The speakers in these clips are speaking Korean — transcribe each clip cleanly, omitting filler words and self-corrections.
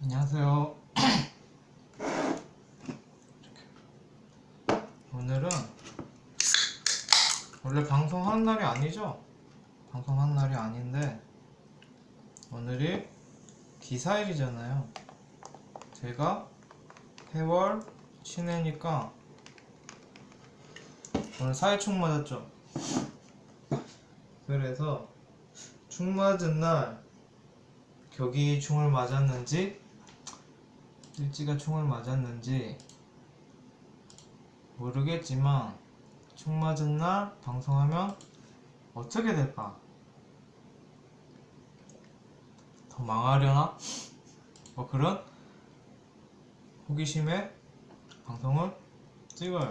안녕하세요. 오늘은 원래 방송하는 날이 아니죠? 방송하는 날이 아닌데 오늘이 기사일이잖아요. 제가 해월 친해니까 오늘 사회총 맞았죠? 그래서 총 맞은 날 격이 총을 맞았는지 일지가 총을 맞았는지 모르겠지만 총 맞은 날 방송하면 어떻게 될까? 더 망하려나? 뭐 그런 호기심에 방송을 찍어요.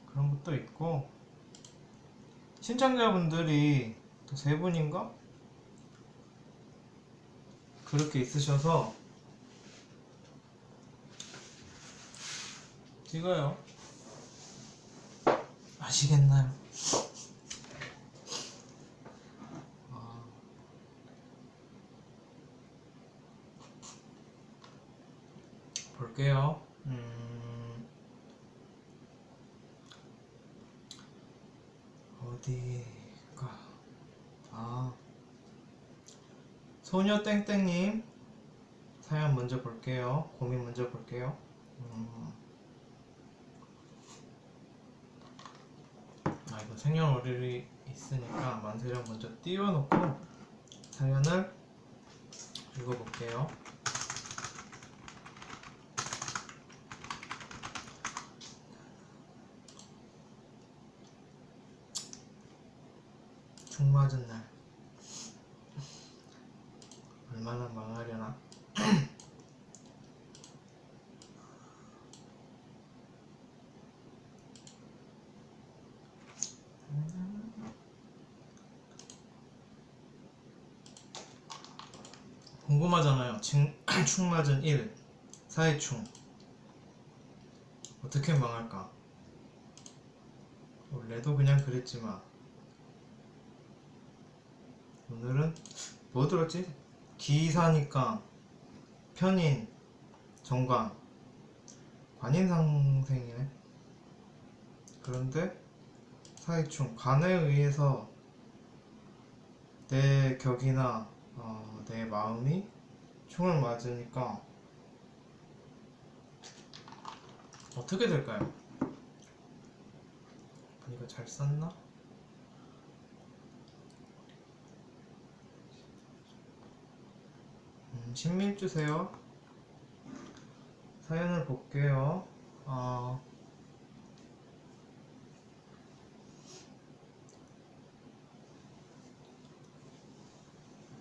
그런 것도 있고 신청자분들이 또 세 분인가? 그렇게 있으셔서 찍어요. 아시겠나요? 볼게요. 어디가? 소녀 땡땡님 사연 먼저 볼게요. 고민 먼저 볼게요. 이거 생년월일이 있으니까 만세력 먼저 띄워놓고 사연을 읽어볼게요. 총 맞은 날 얼마나 망하려나. 궁금하잖아요. 충 맞은 1 사회충 어떻게 망할까? 원래도 그냥 그랬지만 오늘은 뭐 들었지? 기사니까 편인, 정관, 관인상생이네. 그런데 사회충, 관에 의해서 내 격이나 내 마음이 총을 맞으니까 어떻게 될까요? 이거 잘 썼나? 신밀 주세요. 사연을 볼게요.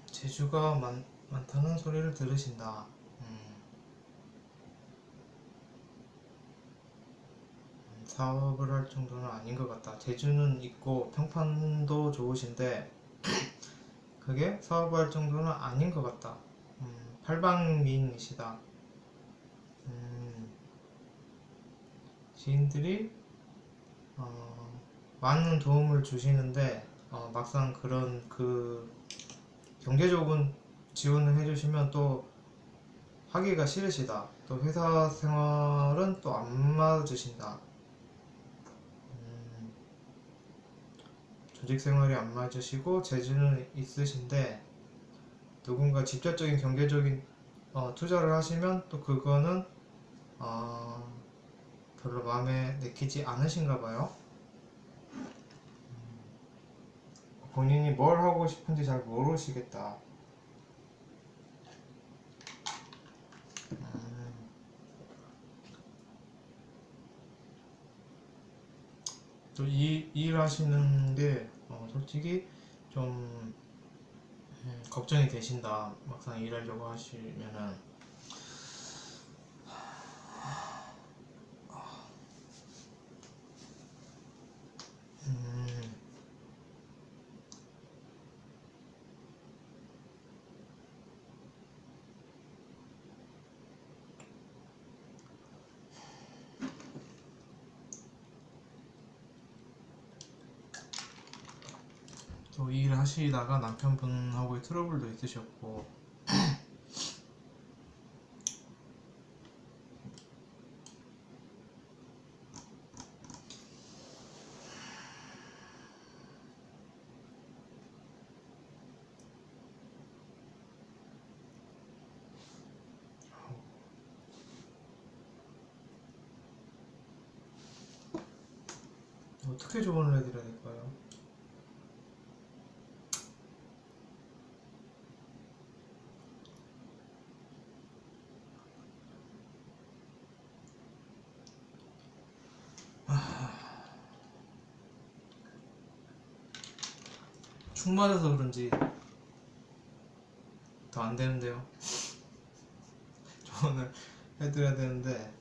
재주가 많다는 소리를 들으신다. 사업을 할 정도는 아닌 것 같다. 재주는 있고 평판도 좋으신데 그게 사업을 할 정도는 아닌 것 같다. 팔방미인이시다. 지인들이 많은 도움을 주시는데 막상 그런 경제적인 지원을 해주시면 또 하기가 싫으시다. 또 회사 생활은 또 안 맞으신다. 조직 생활이 안 맞으시고 재주는 있으신데 누군가 직접적인 경제적인 투자를 하시면 또 그거는 별로 마음에 내키지 않으신가 봐요. 본인이 뭘 하고 싶은지 잘 모르시겠다. 또 일 하시는 게 솔직히 좀 걱정이 되신다. 막상 일하려고 하시면은 또 일 하시다가 남편분하고의 트러블도 있으셨고 어떻게 조언을 해드려야 될까요? 축 맞아서 그런지 더 안 되는데요. 조언을 해드려야 되는데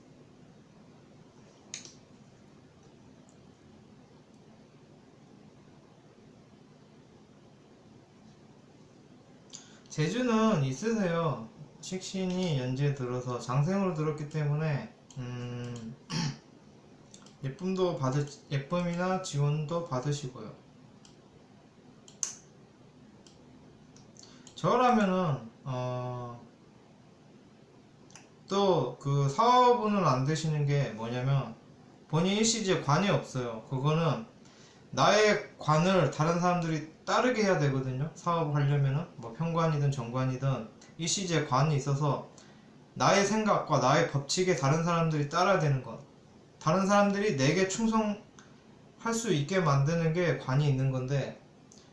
재주는 있으세요. 식신이 연지에 들어서 장생으로 들었기 때문에 예쁨이나 지원도 받으시고요. 저라면은 또 그 사업운을 안 되시는 게 뭐냐면 본인 일시지에 관이 없어요. 그거는 나의 관을 다른 사람들이 따르게 해야 되거든요. 사업을 하려면은 뭐 편관이든 정관이든 일시지에 관이 있어서 나의 생각과 나의 법칙에 다른 사람들이 따라야 되는 것. 다른 사람들이 내게 충성할 수 있게 만드는 게 관이 있는 건데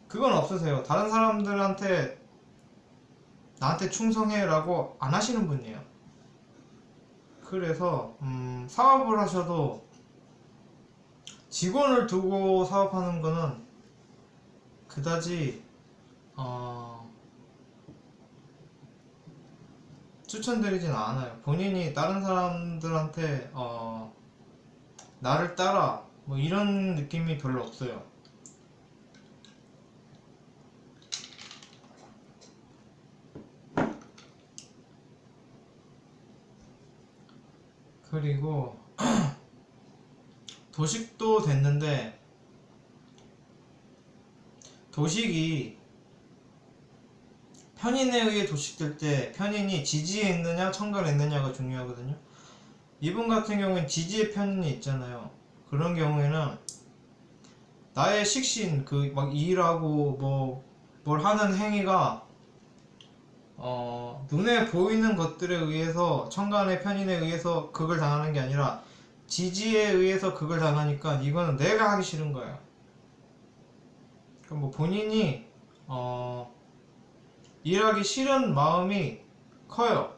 그건 없으세요. 다른 사람들한테 나한테 충성해 라고 안 하시는 분이에요. 그래서 사업을 하셔도 직원을 두고 사업하는 거는 그다지 추천드리진 않아요. 본인이 다른 사람들한테 나를 따라 뭐 이런 느낌이 별로 없어요. 그리고 도식도 됐는데 도식이 편인에 의해 도식될 때 편인이 지지에 있느냐 천간에 있느냐가 중요하거든요. 이분 같은 경우엔 지지의 편인이 있잖아요. 그런 경우에는 나의 식신 그 막 일하고 뭐 뭘 하는 행위가 눈에 보이는 것들에 의해서 천간의 편인에 의해서 극을 당하는 게 아니라 지지에 의해서 극을 당하니까 이거는 내가 하기 싫은 거예요. 그러니까 뭐 본인이 일하기 싫은 마음이 커요.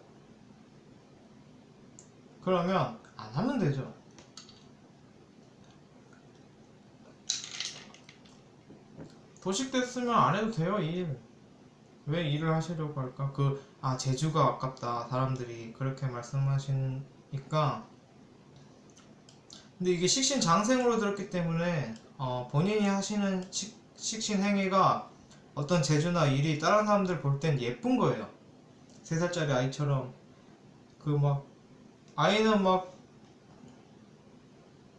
그러면 안 하면 되죠. 도식됐으면 안 해도 돼요. 일. 왜 일을 하시려고 할까? 재주가 아깝다. 사람들이 그렇게 말씀하시니까. 근데 이게 식신 장생으로 들었기 때문에 본인이 하시는 식신 행위가 어떤 재주나 일이 다른 사람들 볼 땐 예쁜 거예요. 3살짜리 아이처럼 아이는 막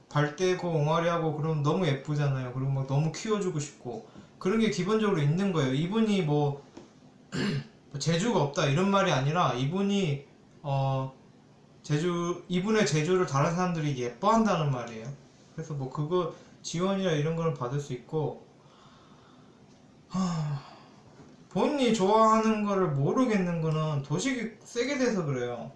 발대고 옹알이하고 그러면 너무 예쁘잖아요. 그리고 막 너무 키워주고 싶고 그런 게 기본적으로 있는 거예요. 이분이 뭐 재주가 없다 이런 말이 아니라 이분이 이분의 재주를 다른 사람들이 예뻐한다는 말이에요. 그래서 뭐 그거 지원이나 이런 거는 받을 수 있고 본인이 좋아하는 거를 모르겠는 거는 도식이 세게 돼서 그래요.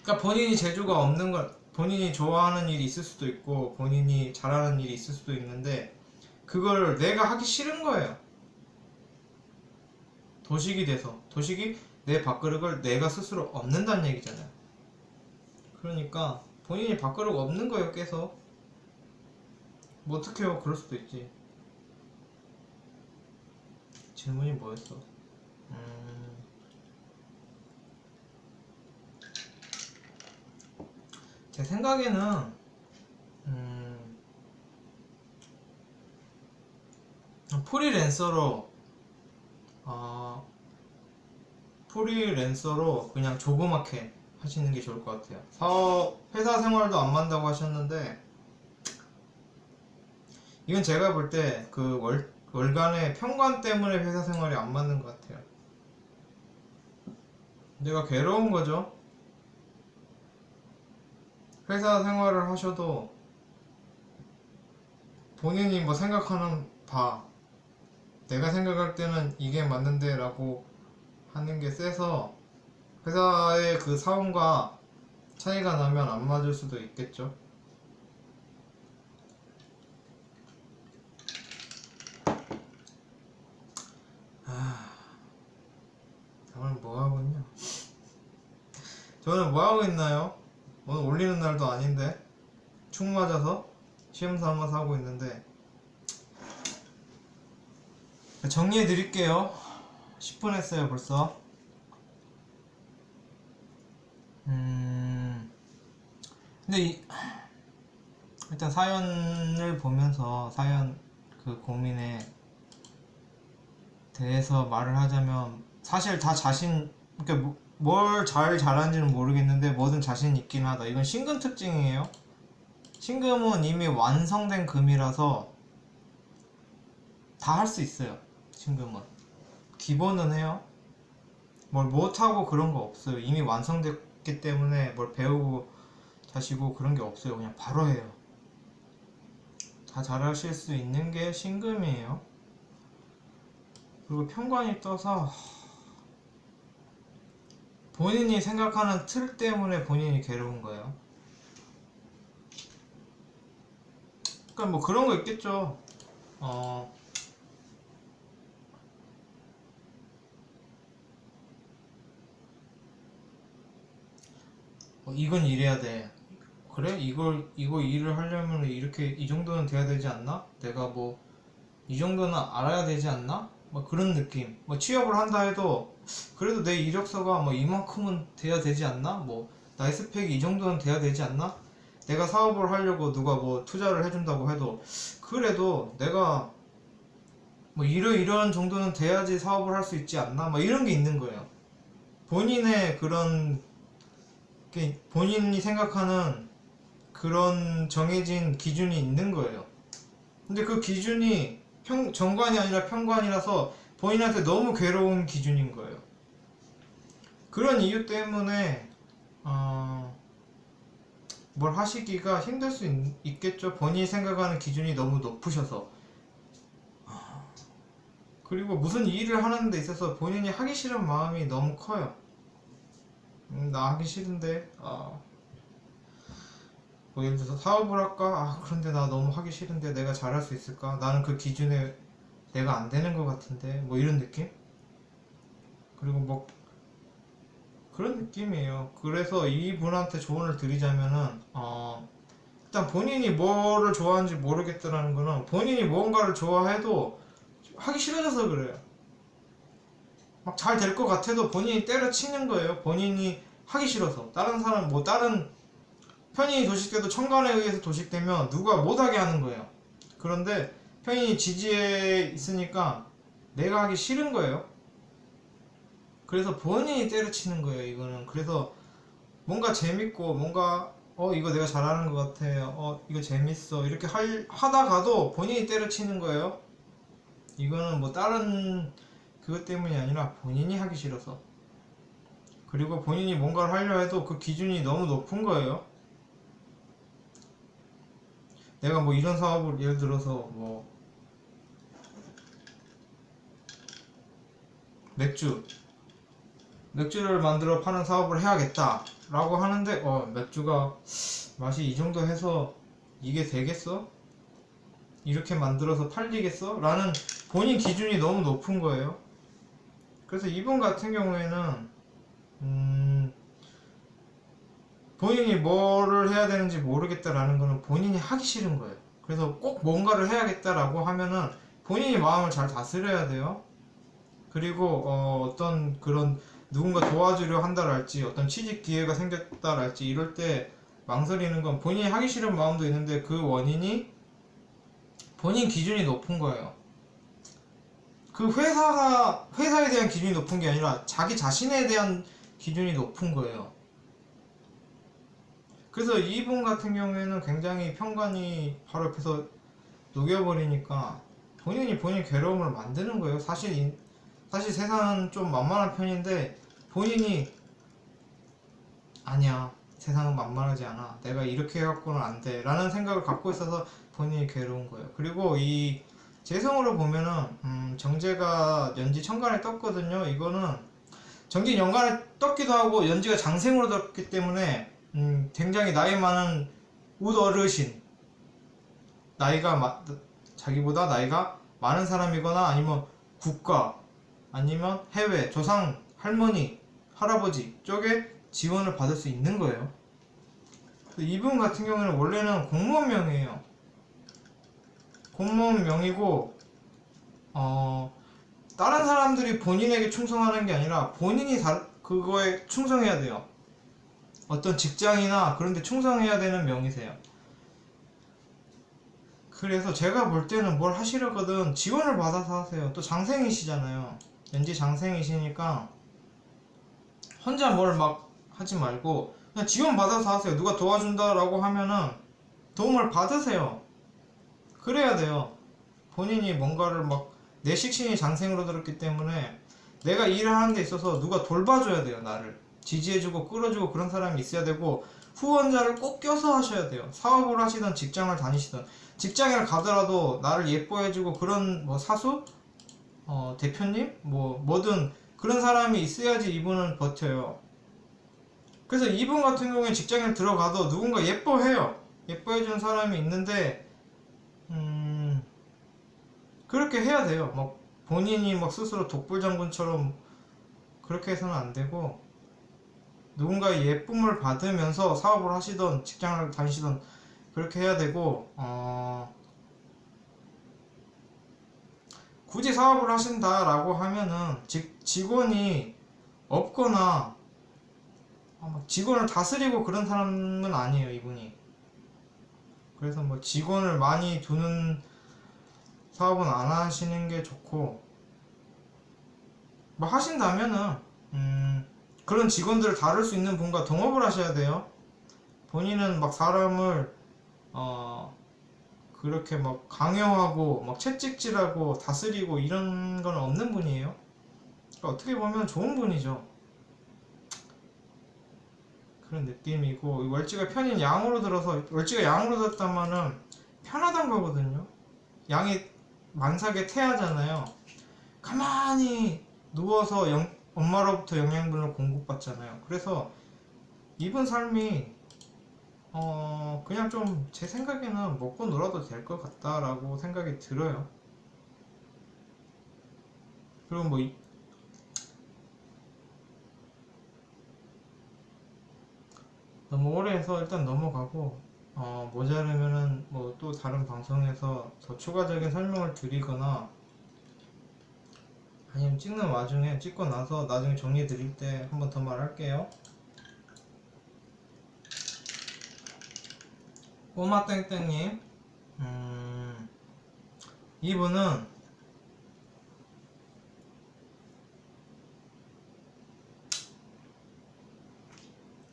그러니까 본인이 재주가 없는 걸 본인이 좋아하는 일이 있을 수도 있고 본인이 잘하는 일이 있을 수도 있는데 그걸 내가 하기 싫은 거예요. 도식이 돼서 도식이 내 밥그릇을 내가 스스로 얻는다는 얘기잖아요. 그러니까 본인이 밥그릇 없는 거예요. 계속 뭐 어떡해요. 그럴 수도 있지. 질문이 뭐였어? 제 생각에는 프리랜서로 프리랜서로 그냥 조그맣게 하시는 게 좋을 것 같아요. 회사 생활도 안 만다고 하셨는데 이건 제가 볼 때 그 월간의 평관 때문에 회사 생활이 안 맞는 것 같아요. 내가 괴로운 거죠. 회사 생활을 하셔도 본인이 뭐 생각하는 내가 생각할 때는 이게 맞는데 라고 하는 게 세서 회사의 그 사원과 차이가 나면 안 맞을 수도 있겠죠. 오늘 뭐 하고 있냐? 저는 뭐 하고 있나요? 오늘 올리는 날도 아닌데 축 맞아서 시험 삼아서 하고 있는데 정리해 드릴게요. 10분 했어요 벌써. 근데 일단 사연을 보면서 사연 그 고민에 대해서 말을 하자면 사실 다 자신, 그러니까 뭘 잘하는지는 모르겠는데 뭐든 자신 있긴 하다. 이건 신금 특징이에요. 신금은 이미 완성된 금이라서 다 할 수 있어요. 신금은 기본은 해요. 뭘 못하고 그런 거 없어요. 이미 완성됐기 때문에 뭘 배우고 자시고 그런 게 없어요. 그냥 바로 해요. 다 잘하실 수 있는 게 신금이에요. 그리고 편관이 떠서 본인이 생각하는 틀 때문에 본인이 괴로운 거예요. 그러니까 뭐 그런 거 있겠죠. 이건 이래야 돼. 그래? 이거 일을 하려면 이렇게 이 정도는 돼야 되지 않나? 내가 뭐 이 정도는 알아야 되지 않나? 뭐 그런 느낌. 뭐 취업을 한다 해도 그래도 내 이력서가 뭐 이만큼은 돼야 되지 않나? 뭐 나의 스펙이 이 정도는 돼야 되지 않나? 내가 사업을 하려고 누가 뭐 투자를 해준다고 해도 그래도 내가 뭐 이런 정도는 돼야지 사업을 할 수 있지 않나? 뭐 이런 게 있는 거예요. 본인의 그런 본인이 생각하는 그런 정해진 기준이 있는 거예요. 근데 그 기준이 정관이 아니라 편관이라서 본인한테 너무 괴로운 기준인 거예요. 그런 이유 때문에 뭘 하시기가 힘들 수 있겠죠. 본인이 생각하는 기준이 너무 높으셔서. 그리고 무슨 일을 하는 데 있어서 본인이 하기 싫은 마음이 너무 커요. 나 하기 싫은데 뭐 예를 들어서 사업을 할까? 그런데 나 너무 하기 싫은데 내가 잘할 수 있을까? 나는 그 기준에 내가 안 되는 것 같은데 뭐 이런 느낌? 그리고 뭐 그런 느낌이에요. 그래서 이분한테 조언을 드리자면은 일단 본인이 뭐를 좋아하는지 모르겠다라는 거는 본인이 뭔가를 좋아해도 하기 싫어져서 그래요. 막 잘 될 것 같아도 본인이 때려치는 거예요. 본인이 하기 싫어서. 다른 사람 뭐 다른 편인이 도식돼도 천간에 의해서 도식되면 누가 못하게 하는 거예요. 그런데 편인이 지지에 있으니까 내가 하기 싫은 거예요. 그래서 본인이 때려치는 거예요. 이거는. 그래서 뭔가 재밌고 뭔가 이거 내가 잘하는 것 같아. 이거 재밌어. 이렇게 하다가도 본인이 때려치는 거예요. 이거는 뭐 다른 그것 때문이 아니라 본인이 하기 싫어서. 그리고 본인이 뭔가를 하려 해도 그 기준이 너무 높은 거예요. 내가 뭐 이런 사업을 예를 들어서 뭐 맥주를 만들어 파는 사업을 해야겠다 라고 하는데 맥주가 맛이 이 정도 해서 이게 되겠어? 이렇게 만들어서 팔리겠어? 라는 본인 기준이 너무 높은 거예요. 그래서 이분 같은 경우에는 본인이 뭐를 해야 되는지 모르겠다라는 거는 본인이 하기 싫은 거예요. 그래서 꼭 뭔가를 해야겠다라고 하면은 본인이 마음을 잘 다스려야 돼요. 그리고 어떤 그런 누군가 도와주려 한다랄지 어떤 취직 기회가 생겼다랄지 이럴 때 망설이는 건 본인이 하기 싫은 마음도 있는데 그 원인이 본인 기준이 높은 거예요. 그 회사에 대한 기준이 높은 게 아니라 자기 자신에 대한 기준이 높은 거예요. 그래서 이분 같은 경우에는 굉장히 편관이 바로 옆에서 녹여버리니까 본인이 본인 괴로움을 만드는 거예요. 사실 세상은 좀 만만한 편인데 본인이 아니야, 세상은 만만하지 않아, 내가 이렇게 해갖고는 안 돼 라는 생각을 갖고 있어서 본인이 괴로운 거예요. 그리고 이 재성으로 보면은 정제가 연지 천간에 떴거든요. 이거는 정지 연간에 떴기도 하고 연지가 장생으로 떴기 때문에 굉장히 나이 많은 웃어르신, 자기보다 나이가 많은 사람이거나 아니면 국가 아니면 해외 조상 할머니 할아버지 쪽에 지원을 받을 수 있는 거예요. 이분 같은 경우는 원래는 공무원명이에요. 공무원명이고 다른 사람들이 본인에게 충성하는 게 아니라 본인이 그거에 충성해야 돼요. 어떤 직장이나 그런 데 충성해야 되는 명이세요. 그래서 제가 볼 때는 뭘 하시려거든 지원을 받아서 하세요. 또 장생이시잖아요. 연지 장생이시니까 혼자 뭘 막 하지 말고 그냥 지원 받아서 하세요. 누가 도와준다라고 하면은 도움을 받으세요. 그래야 돼요. 본인이 뭔가를 막 내 식신이 장생으로 들었기 때문에 내가 일을 하는 데 있어서 누가 돌봐줘야 돼요. 나를 지지해주고 끌어주고 그런 사람이 있어야 되고 후원자를 꼭 껴서 하셔야 돼요. 사업을 하시든 직장을 다니시든 직장을 가더라도 나를 예뻐해주고 그런 뭐 사수? 대표님? 뭐든 그런 사람이 있어야지 이분은 버텨요. 그래서 이분 같은 경우에 직장에 들어가도 누군가 예뻐해요. 예뻐해주는 사람이 있는데 그렇게 해야 돼요. 막 본인이 막 스스로 독불장군처럼 그렇게 해서는 안 되고 누군가의 예쁨을 받으면서 사업을 하시던 직장을 다니시던 그렇게 해야 되고 굳이 사업을 하신다라고 하면은 직원이 없거나 직원을 다스리고 그런 사람은 아니에요 이분이. 그래서 뭐 직원을 많이 두는 사업은 안 하시는 게 좋고 뭐 하신다면은 그런 직원들을 다룰 수 있는 분과 동업을 하셔야 돼요. 본인은 막 사람을 그렇게 막 강요하고 막 채찍질하고 다스리고 이런 건 없는 분이에요. 그러니까 어떻게 보면 좋은 분이죠. 그런 느낌이고 월지가 편인 양으로 들어서 월지가 양으로 들었다면은 편하단 거거든요. 양이 만삭의 태아잖아요. 가만히 누워서 엄마로부터 영양분을 공급받잖아요. 그래서 이분 삶이 그냥 좀 제 생각에는 먹고 놀아도 될 것 같다라고 생각이 들어요. 그리고 뭐 너무 오래 해서 일단 넘어가고 모자르면은 뭐 또 다른 방송에서 더 추가적인 설명을 드리거나 아니면 찍는 와중에 찍고 나서 나중에 정리해 드릴 때 한 번 더 말할게요. 꼬마땡땡님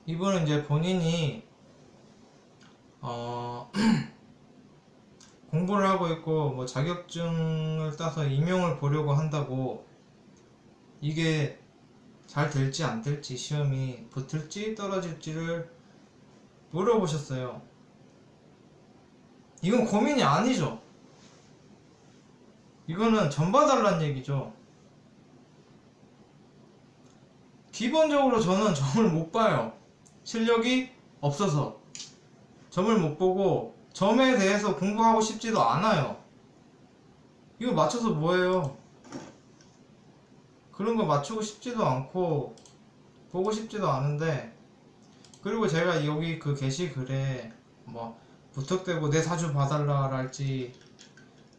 이분은 이제 본인이 공부를 하고 있고 뭐 자격증을 따서 임용을 보려고 한다고 이게 잘 될지 안 될지 시험이 붙을지 떨어질지를 물어보셨어요. 이건 고민이 아니죠. 이거는 점 봐달란 얘기죠. 기본적으로 저는 점을 못 봐요. 실력이 없어서 점을 못 보고 점에 대해서 공부하고 싶지도 않아요. 이거 맞춰서 뭐해요? 그런 거 맞추고 싶지도 않고 보고 싶지도 않은데 그리고 제가 여기 그 게시글에 뭐 무턱대고 내 사주 봐달라 랄지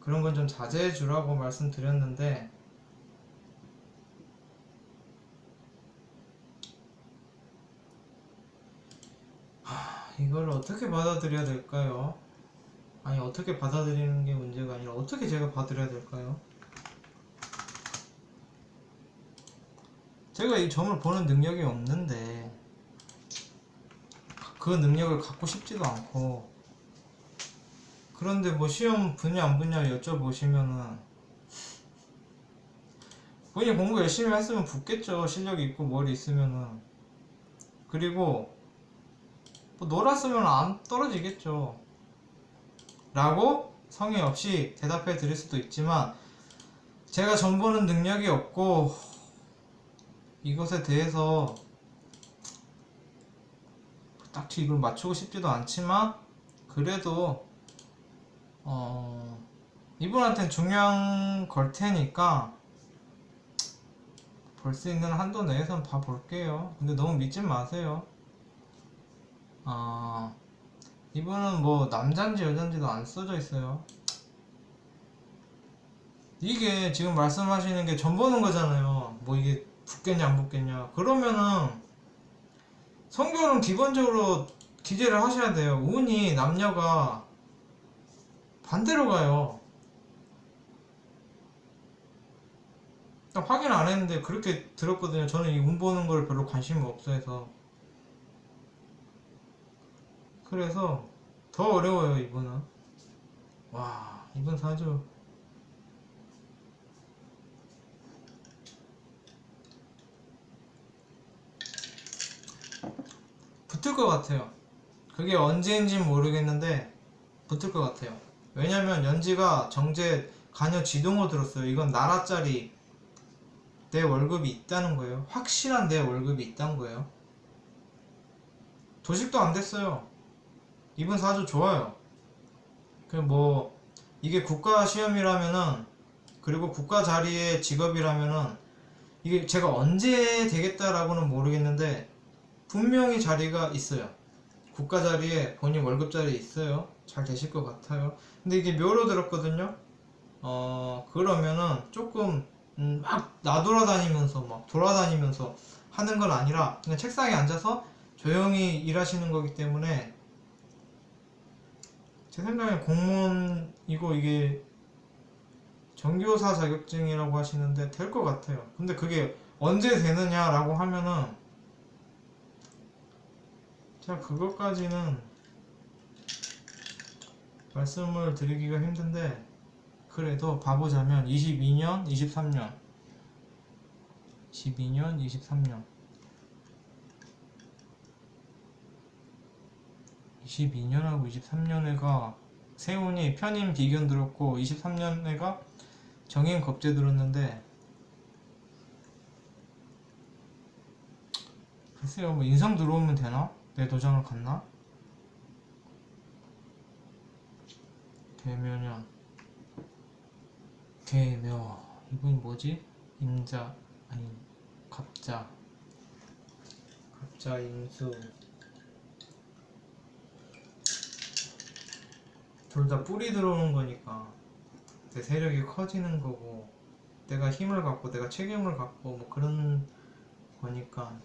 그런 건 좀 자제해 주라고 말씀드렸는데 이걸 어떻게 받아들여야 될까요? 아니 어떻게 받아들이는 게 문제가 아니라 어떻게 제가 받아들여야 될까요? 제가 이 점을 보는 능력이 없는데 그 능력을 갖고 싶지도 않고 그런데 뭐 시험 붙냐 안 붙냐 여쭤보시면은 본인이 공부 열심히 했으면 붙겠죠. 실력이 있고 머리 있으면은. 그리고 뭐 놀았으면 안 떨어지겠죠 라고 성의 없이 대답해 드릴 수도 있지만 제가 점 보는 능력이 없고 이것에 대해서 딱히 이걸 맞추고 싶지도 않지만 그래도 이분한테는 중요한 걸 테니까 볼 수 있는 한도 내에선 봐볼게요. 근데 너무 믿진 마세요. 이분은 뭐 남잔지 여잔지도 안 써져 있어요. 이게 지금 말씀하시는 게 전 보는 거잖아요. 뭐 이게 붙겠냐 안 붙겠냐. 그러면은 성별은 기본적으로 기재를 하셔야 돼요. 운이 남녀가 반대로 가요. 확인 안 했는데 그렇게 들었거든요. 저는 이 운 보는 걸 별로 관심이 없어해서. 그래서 더 어려워요, 이분은. 와, 이분 사주 붙을 것 같아요. 그게 언제인지는 모르겠는데 붙을 것 같아요. 왜냐면 연지가 정제 간여 지동으로 들었어요. 이건 나라짜리 내 월급이 있다는 거예요. 확실한 내 월급이 있다는 거예요. 도식도 안 됐어요. 이분 사주 좋아요. 그 뭐 이게 국가 시험이라면은, 그리고 국가 자리의 직업이라면은, 이게 제가 언제 되겠다라고는 모르겠는데 분명히 자리가 있어요. 국가 자리에 본인 월급 자리에 있어요. 잘 되실 것 같아요. 근데 이게 묘로 들었거든요. 그러면은 조금 막 나돌아다니면서 막 돌아다니면서 하는 건 아니라 그냥 책상에 앉아서 조용히 일하시는 거기 때문에, 제 생각엔 공무원이고 이게 정교사 자격증이라고 하시는데 될 것 같아요. 근데 그게 언제 되느냐라고 하면은 제가 그것까지는 말씀을 드리기가 힘든데, 그래도 봐보자면 22년, 23년 22년, 23년 22년하고 23년에가 세운이 편인 비견 들었고 23년에가 정인 겁재 들었는데, 글쎄요, 뭐 인성 들어오면 되나? 내 도장을 갔나? 개묘년 개묘, 이분이 뭐지? 임자, 아니 갑자, 임수, 둘 다 뿔이 들어오는 거니까 내 세력이 커지는 거고, 내가 힘을 갖고 내가 책임을 갖고 뭐 그런 거니까.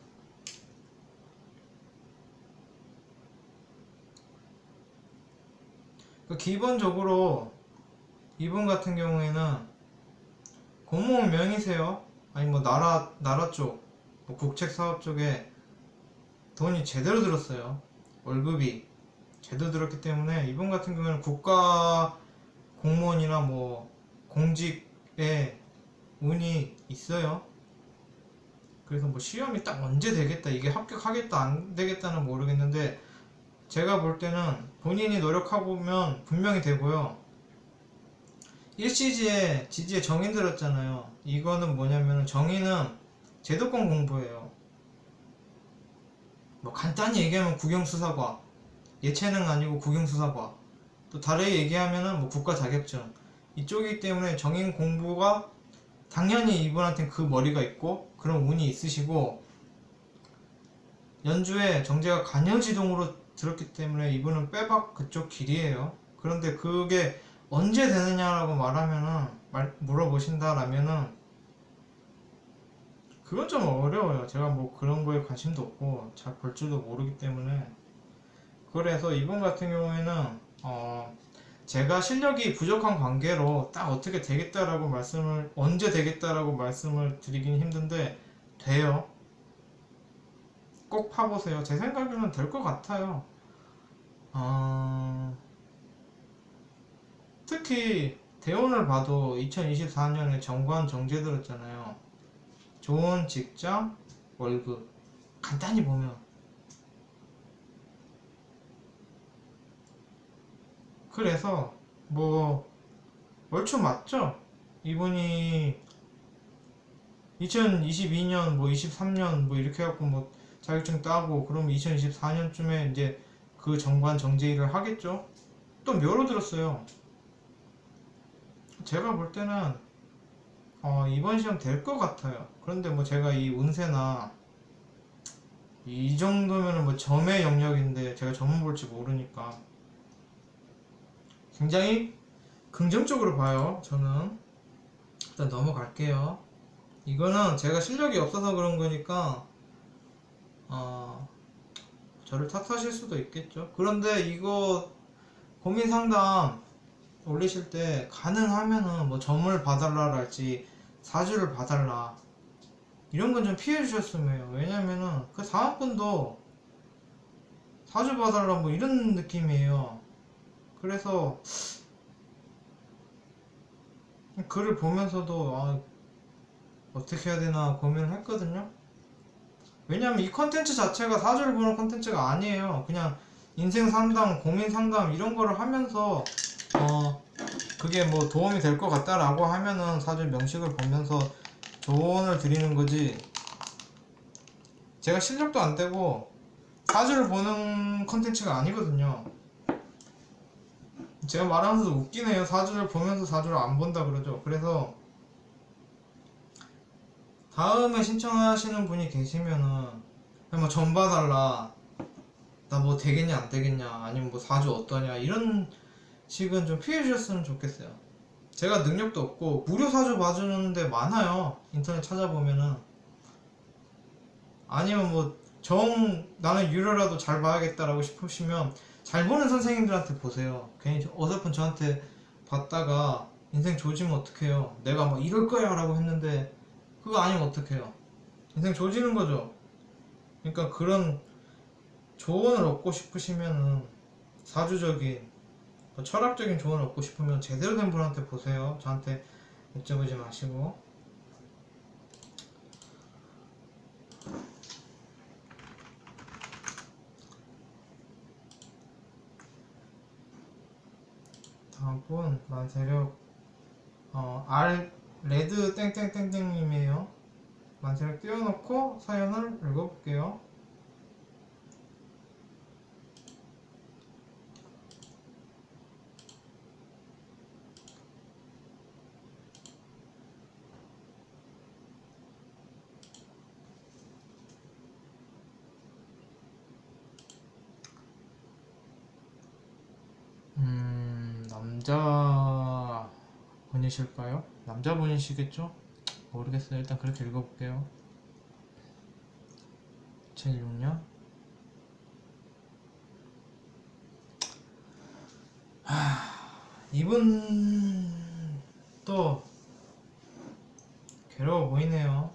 기본적으로 이분 같은 경우에는 공무원 명의세요. 아니 뭐 나라 쪽, 뭐 국책 사업 쪽에 돈이 제대로 들었어요. 월급이 제대로 들었기 때문에 이분 같은 경우에는 국가 공무원이나 뭐 공직에 운이 있어요. 그래서 뭐 시험이 딱 언제 되겠다, 이게 합격하겠다 안 되겠다는 모르겠는데, 제가 볼 때는 본인이 노력하고 보면 분명히 되고요. 일시지에 지지에 정인 들었잖아요. 이거는 뭐냐면 정인은 제도권 공부예요. 뭐 간단히 얘기하면 국영수사과, 예체능 아니고 국영수사과, 또 다르게 얘기하면은 뭐 국가 자격증, 이쪽이기 때문에 정인 공부가 당연히 이분한테는 그 머리가 있고 그런 운이 있으시고, 연주에 정제가 간여지동으로 들었기 때문에 이분은 빼박 그쪽 길이에요. 그런데 그게 언제 되느냐라고 물어보신다라면은 그건 좀 어려워요. 제가 뭐 그런 거에 관심도 없고 잘 볼 줄도 모르기 때문에. 그래서 이분 같은 경우에는 제가 실력이 부족한 관계로 딱 어떻게 되겠다라고 언제 되겠다라고 말씀을 드리긴 힘든데 돼요. 꼭 파보세요. 제 생각에는 될 것 같아요. 특히 대운을 봐도 2024년에 정관 정제 들었잖아요. 좋은 직장, 월급, 간단히 보면. 그래서 뭐 얼추 맞죠? 이분이 2022년 뭐 23년 뭐 이렇게 해갖고 뭐 자격증 따고 그러면 2024년쯤에 이제 그 정관 정제 일을 하겠죠? 또 묘로 들었어요. 제가 볼 때는 이번 시험 될 것 같아요. 그런데 뭐 제가 이 운세나 이 정도면은 뭐 점의 영역인데 제가 점은 볼지 모르니까 굉장히 긍정적으로 봐요. 저는 일단 넘어갈게요. 이거는 제가 실력이 없어서 그런 거니까 어, 저를 탓하실 수도 있겠죠. 그런데 이거 고민 상담 올리실 때 가능하면은 뭐 점을 봐달라랄지 사주를 봐달라 이런 건 좀 피해 주셨으면 해요. 왜냐면은 그 다음 분도 사주 봐달라 뭐 이런 느낌이에요. 그래서 글을 보면서도 어떻게 해야 되나 고민을 했거든요. 왜냐면 이 컨텐츠 자체가 사주를 보는 컨텐츠가 아니에요. 그냥 인생 상담, 고민 상담 이런 거를 하면서 그게 뭐 도움이 될 것 같다라고 하면은 사주 명식을 보면서 조언을 드리는 거지. 제가 실력도 안 되고 사주를 보는 컨텐츠가 아니거든요. 제가 말하면서 웃기네요. 사주를 보면서 사주를 안 본다 그러죠. 그래서 다음에 신청하시는 분이 계시면은 그냥 뭐 점 봐달라, 나 뭐 되겠냐 안 되겠냐, 아니면 뭐 사주 어떠냐 이런 식은 좀 피해 주셨으면 좋겠어요. 제가 능력도 없고 무료 사주 봐주는 데 많아요. 인터넷 찾아보면은. 아니면 뭐 나는 유료라도 잘 봐야겠다라고 싶으시면 잘 보는 선생님들한테 보세요. 괜히 어설픈 저한테 봤다가 인생 조지면 어떡해요. 내가 막 이럴 거야 라고 했는데 그거 아니면 어떡해요. 인생 조지는 거죠. 그러니까 그런 조언을 얻고 싶으시면은 사주적인 철학적인 조언을 얻고 싶으면 제대로 된 분한테 보세요. 저한테 여쭤보지 마시고. 다음 분 만세력 R 레드 땡땡땡땡님이에요. 만세력 띄워놓고 사연을 읽어볼게요. 남자분이실까요? 남자분이시겠죠? 모르겠어요. 일단 그렇게 읽어볼게요. 2016년 이분 또 괴로워 보이네요.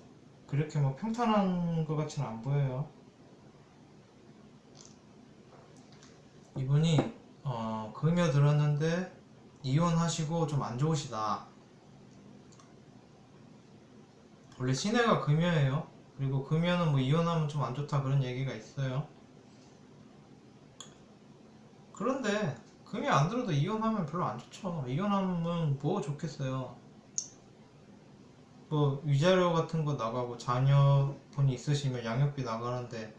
그렇게 뭐 평탄한 것 같지는 안 보여요. 이분이 금여 들었는데 이혼하시고 좀 안 좋으시다. 원래 신해가 금여예요. 그리고 금여는 뭐 이혼하면 좀 안 좋다 그런 얘기가 있어요. 그런데 금여 안 들어도 이혼하면 별로 안 좋죠. 이혼하면 뭐 좋겠어요. 뭐 위자료 같은 거 나가고 자녀분이 있으시면 양육비 나가는데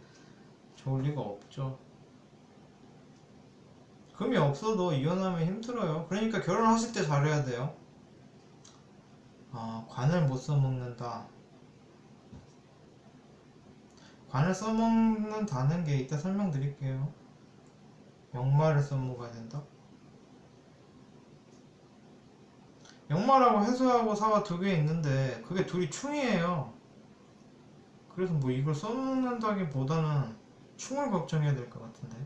좋을 리가 없죠. 금이 없어도 이혼하면 힘들어요. 그러니까 결혼하실 때 잘해야 돼요. 관을 못 써먹는다. 관을 써먹는다는 게 이따 설명드릴게요. 역마를 써먹어야 된다. 역마라고 해소하고 사가 두 개 있는데 그게 둘이 충이에요. 그래서 뭐 이걸 써먹는다기보다는 충을 걱정해야 될 것 같은데.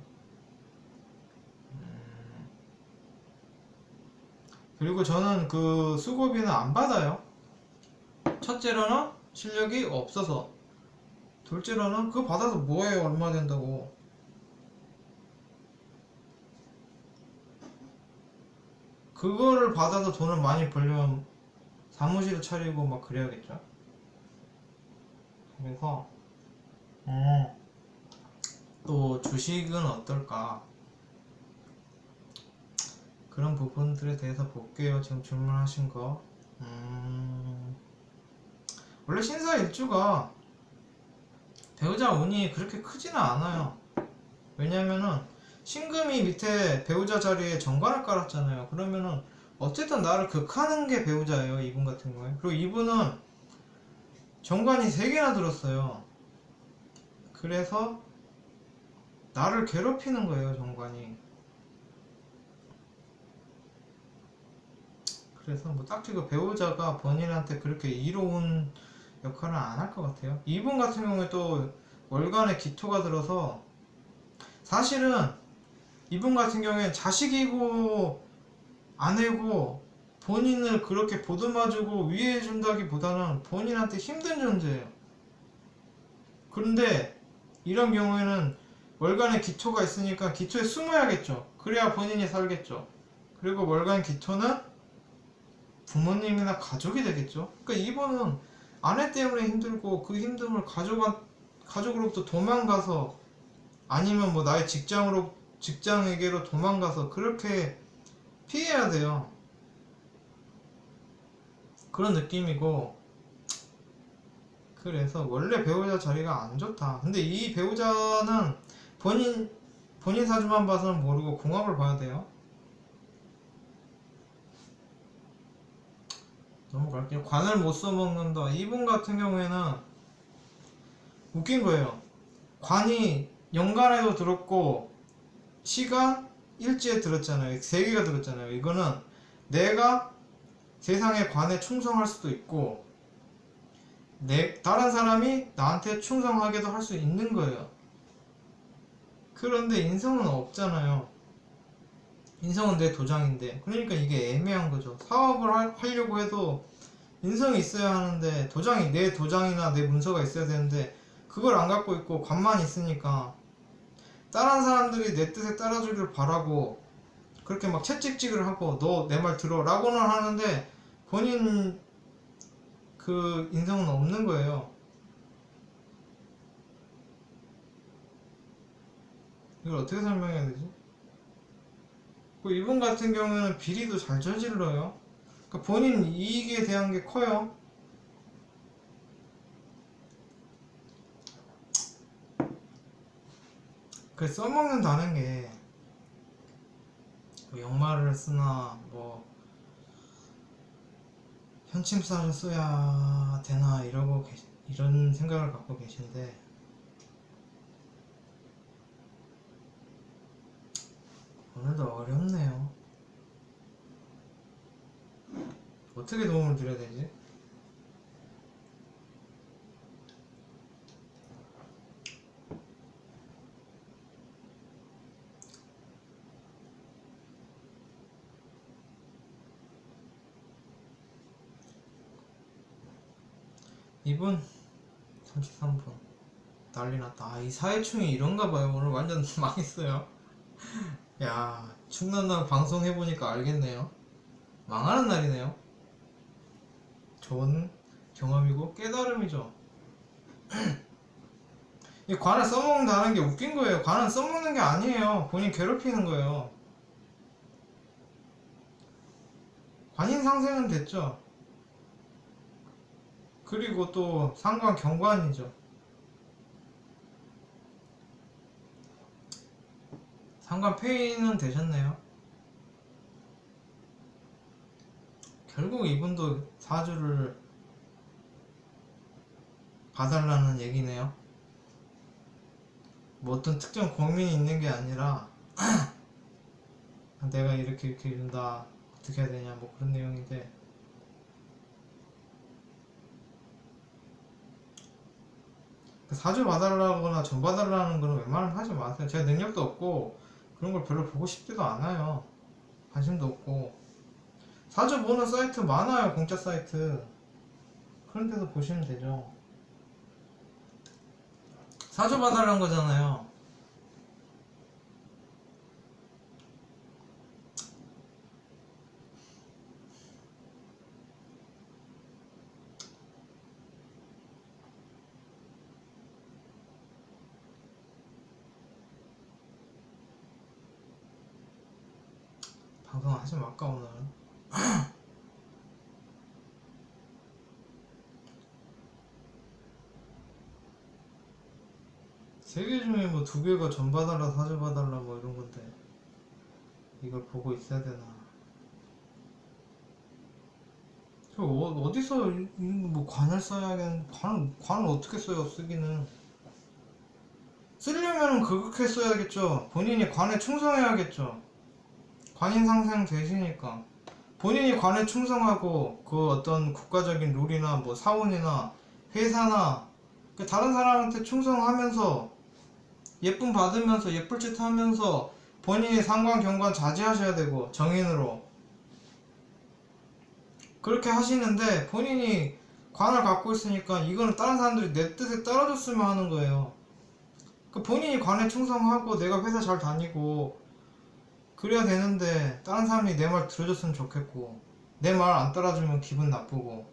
그리고 저는 그 수고비는 안 받아요. 첫째로는 실력이 없어서, 둘째로는 그거 받아서 뭐해요. 얼마 된다고. 그거를 받아서 돈을 많이 벌려면 사무실을 차리고 막 그래야겠죠. 그래서 또 주식은 어떨까, 그런 부분들에 대해서 볼게요. 지금 질문하신 거. 원래 신사일주가 배우자 운이 그렇게 크지는 않아요. 왜냐면은 신금이 밑에 배우자 자리에 정관을 깔았잖아요. 그러면은 어쨌든 나를 극하는 게 배우자예요, 이분 같은 경우에. 그리고 이분은 정관이 3개나 들었어요. 그래서 나를 괴롭히는 거예요, 정관이. 그래서 뭐 딱히 그 배우자가 본인한테 그렇게 이로운 역할은 안 할 것 같아요. 이분 같은 경우에 또 월간에 기토가 들어서 사실은 이분 같은 경우에 자식이고 아내고 본인을 그렇게 보듬어주고 위해준다기보다는 본인한테 힘든 존재예요. 그런데 이런 경우에는 월간에 기토가 있으니까 기토에 숨어야겠죠. 그래야 본인이 살겠죠. 그리고 월간 기토는 부모님이나 가족이 되겠죠. 그러니까 이분은 아내 때문에 힘들고 그 힘듦을 가족으로부터 도망가서 아니면 뭐 나의 직장에게로 도망가서 그렇게 피해야 돼요. 그런 느낌이고, 그래서 원래 배우자 자리가 안 좋다. 근데 이 배우자는 본인 사주만 봐서는 모르고 궁합을 봐야 돼요. 넘어갈게요. 관을 못 써먹는다. 이분 같은 경우에는 웃긴 거예요. 관이 연간에도 들었고 시간 일지에 들었잖아요. 3개가 들었잖아요. 이거는 내가 세상의 관에 충성할 수도 있고 다른 사람이 나한테 충성하게도 할 수 있는 거예요. 그런데 인성은 없잖아요. 인성은 내 도장인데, 그러니까 이게 애매한 거죠. 사업을 하려고 해도 인성이 있어야 하는데 내 도장이나 내 문서가 있어야 되는데 그걸 안 갖고 있고 관만 있으니까 다른 사람들이 내 뜻에 따라주길 바라고 그렇게 막 채찍질을 하고 너 내 말 들어 라고는 하는데 본인 그 인성은 없는 거예요. 이걸 어떻게 설명해야 되지? 그 이분 같은 경우는 비리도 잘 저질러요. 그러니까 본인 이익에 대한 게 커요. 그 써먹는다는 게 뭐 역말을 쓰나 뭐 현침살을 써야 되나 이런 생각을 갖고 계신데 오늘도 어렵네요. 어떻게 도움을 드려야 되지? 이분 33분 난리 났다. 이 사회충이 이런가 봐요. 오늘 완전 망했어요. 야, 충남남 방송해보니까 알겠네요. 망하는 날이네요. 좋은 경험이고 깨달음이죠. 이 관을 써먹는다는 게 웃긴 거예요. 관은 써먹는 게 아니에요. 본인 괴롭히는 거예요. 관인 상세는 됐죠. 그리고 또 상관 경관이죠. 상관 폐인은 되셨네요. 결국 이분도 사주를 봐달라는 얘기네요. 뭐 어떤 특정 고민이 있는 게 아니라 내가 이렇게 준다 어떻게 해야 되냐 뭐 그런 내용인데 사주 봐달라거나 전 봐달라는 거는 웬만하면 하지 마세요. 제가 능력도 없고 그런 걸 별로 보고 싶지도 않아요. 관심도 없고. 사주 보는 사이트 많아요. 공짜 사이트. 그런 데서 보시면 되죠. 사주 봐달라는 거잖아요. 방송 하지 말까 오늘. 세 개 중에 뭐 2개가 전 봐달라 사주 봐달라 뭐 이런 건데 이걸 보고 있어야 되나. 어디서 뭐 관을 써야겠는 관을 어떻게 써요? 쓰기는 쓰려면 그렇게 써야겠죠. 본인이 관에 충성해야겠죠. 관인 상생 되시니까 본인이 관에 충성하고 그 어떤 국가적인 룰이나 뭐 사원이나 회사나 그 다른 사람한테 충성하면서 예쁨 받으면서 예쁠 짓 하면서 본인이 상관 경관 자제하셔야 되고 정인으로 그렇게 하시는데 본인이 관을 갖고 있으니까 이거는 다른 사람들이 내 뜻에 따라줬으면 하는 거예요. 그 본인이 관에 충성하고 내가 회사 잘 다니고 그래야 되는데 다른 사람이 내 말 들어줬으면 좋겠고 내 말 안 따라주면 기분 나쁘고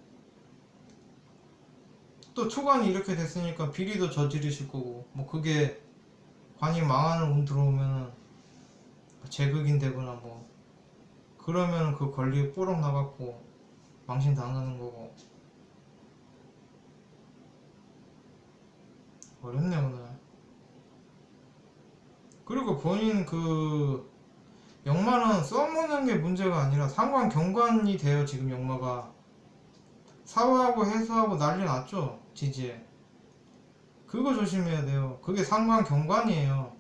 또 초관이 이렇게 됐으니까 비리도 저지르실 거고 뭐 그게 관이 망하는 운 들어오면은 제극인 되거나 뭐 그러면 그 권리 뽀록 나갖고 망신 당하는 거고 어렵네 오늘. 그리고 본인 그 역마는 써먹는 게 문제가 아니라 상관 경관이 돼요. 지금 역마가 사화하고 해수하고 난리 났죠 지지에. 그거 조심해야 돼요. 그게 상관 경관이에요.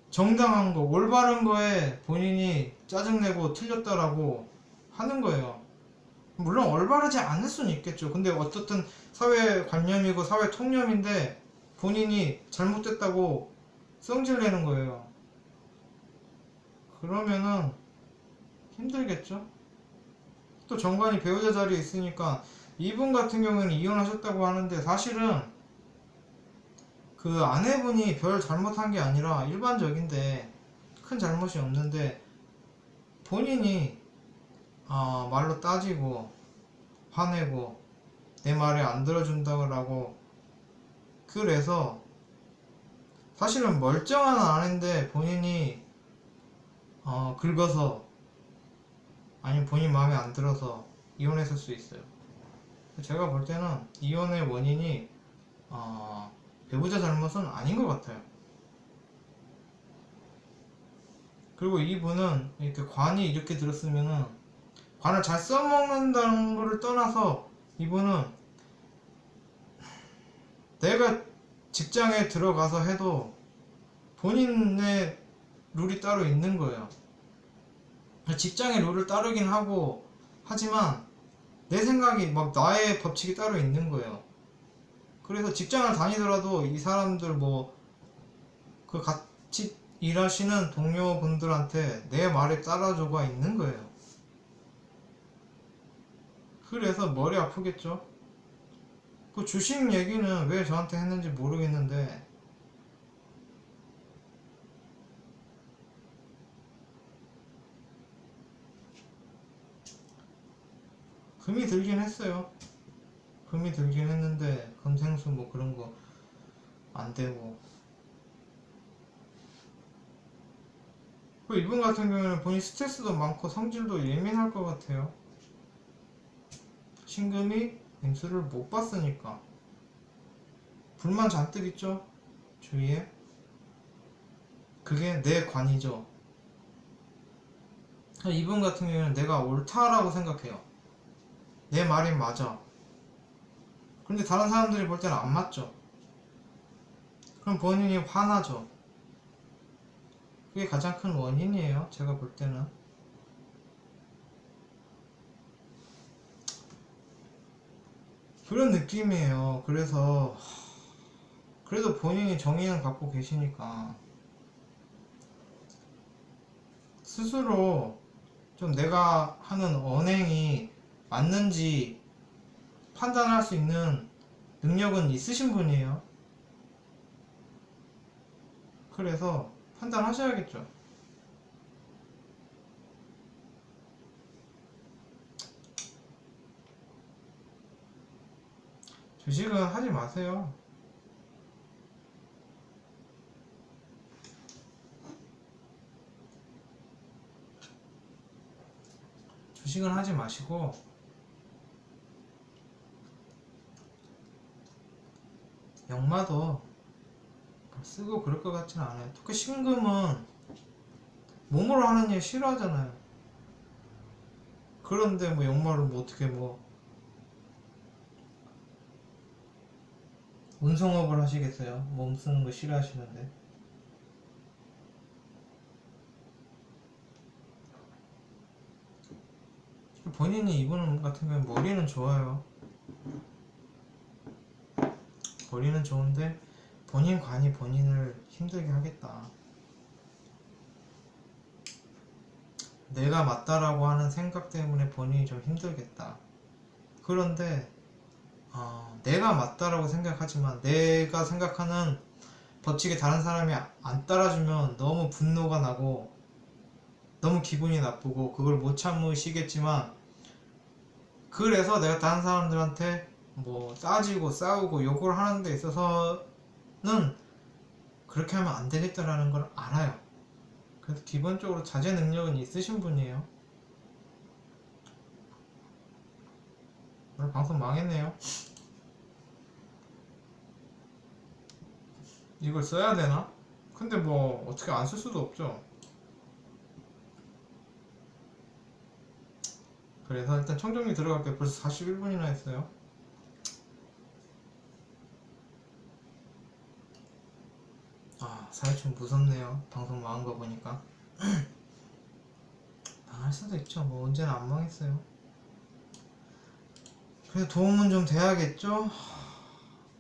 정당한 거 올바른 거에 본인이 짜증내고 틀렸다라고 하는 거예요. 물론 올바르지 않을 수는 있겠죠. 근데 어떻든 사회관념이고 사회통념인데 본인이 잘못됐다고 성질내는 거예요. 그러면은 힘들겠죠. 또 정관이 배우자 자리에 있으니까 이분 같은 경우에는 이혼하셨다고 하는데 사실은 그 아내분이 별 잘못한 게 아니라 일반적인데 큰 잘못이 없는데 본인이 말로 따지고 화내고 내 말에 안 들어준다고 그래서 사실은 멀쩡한 아내인데 본인이 긁어서 아니면 본인 마음에 안 들어서 이혼했을 수 있어요. 제가 볼 때는 이혼의 원인이 배우자 잘못은 아닌 것 같아요. 그리고 이분은 이렇게 관이 이렇게 들었으면은 관을 잘 써먹는다는 거를 떠나서 이분은 내가 직장에 들어가서 해도 본인의 룰이 따로 있는 거예요. 직장의 룰을 따르긴 하고 하지만 내 생각이 막 나의 법칙이 따로 있는 거예요. 그래서 직장을 다니더라도 이 사람들 뭐 그 같이 일하시는 동료분들한테 내 말에 따라줘가 있는 거예요. 그래서 머리 아프겠죠. 그 주식 얘기는 왜 저한테 했는지 모르겠는데 금이 들긴 했어요. 금이 들긴 했는데 금생수 뭐 그런 거 안 되고 그 이분 같은 경우는 본인 스트레스도 많고 성질도 예민할 것 같아요. 신금이 임수를 못 봤으니까 불만 잔뜩 있죠 주위에. 그게 내 관이죠. 이분 같은 경우는 내가 옳다라고 생각해요. 내 말이 맞아. 그런데 다른 사람들이 볼 때는 안 맞죠. 그럼 본인이 화나죠. 그게 가장 큰 원인이에요 제가 볼 때는. 그런 느낌이에요. 그래서 그래도 본인이 정의는 갖고 계시니까 스스로 좀 내가 하는 언행이 맞는지 판단할 수 있는 능력은 있으신 분이에요. 그래서 판단하셔야겠죠. 주식은 하지 마세요. 주식은 하지 마시고 역마도 쓰고 그럴 것 같지는 않아요. 특히 신금은 몸으로 하는 일 싫어하잖아요. 그런데 뭐 역마를 뭐 어떻게 뭐 운송업을 하시겠어요? 몸 쓰는 거 싫어하시는데. 본인이 이분 같은 경우는 머리는 좋아요. 머리는 좋은데 본인 관이 본인을 힘들게 하겠다. 내가 맞다라고 하는 생각 때문에 본인이 좀 힘들겠다. 그런데 내가 맞다라고 생각하지만 내가 생각하는 법칙에 다른 사람이 안 따라주면 너무 분노가 나고 너무 기분이 나쁘고 그걸 못 참으시겠지만, 그래서 내가 다른 사람들한테 뭐 따지고 싸우고 욕을 하는 데 있어서는 그렇게 하면 안 되겠다라는 걸 알아요. 그래서 기본적으로 자제 능력은 있으신 분이에요. 오늘 방송 망했네요. 이걸 써야 되나? 근데 뭐 어떻게 안 쓸 수도 없죠. 그래서 일단 청정리 들어갈게요. 벌써 41분이나 했어요. 사회 좀 무섭네요. 방송 망한 거 보니까. 망할 수도 있죠. 뭐 언제나 안 망했어요. 그래서 도움은 좀 돼야겠죠.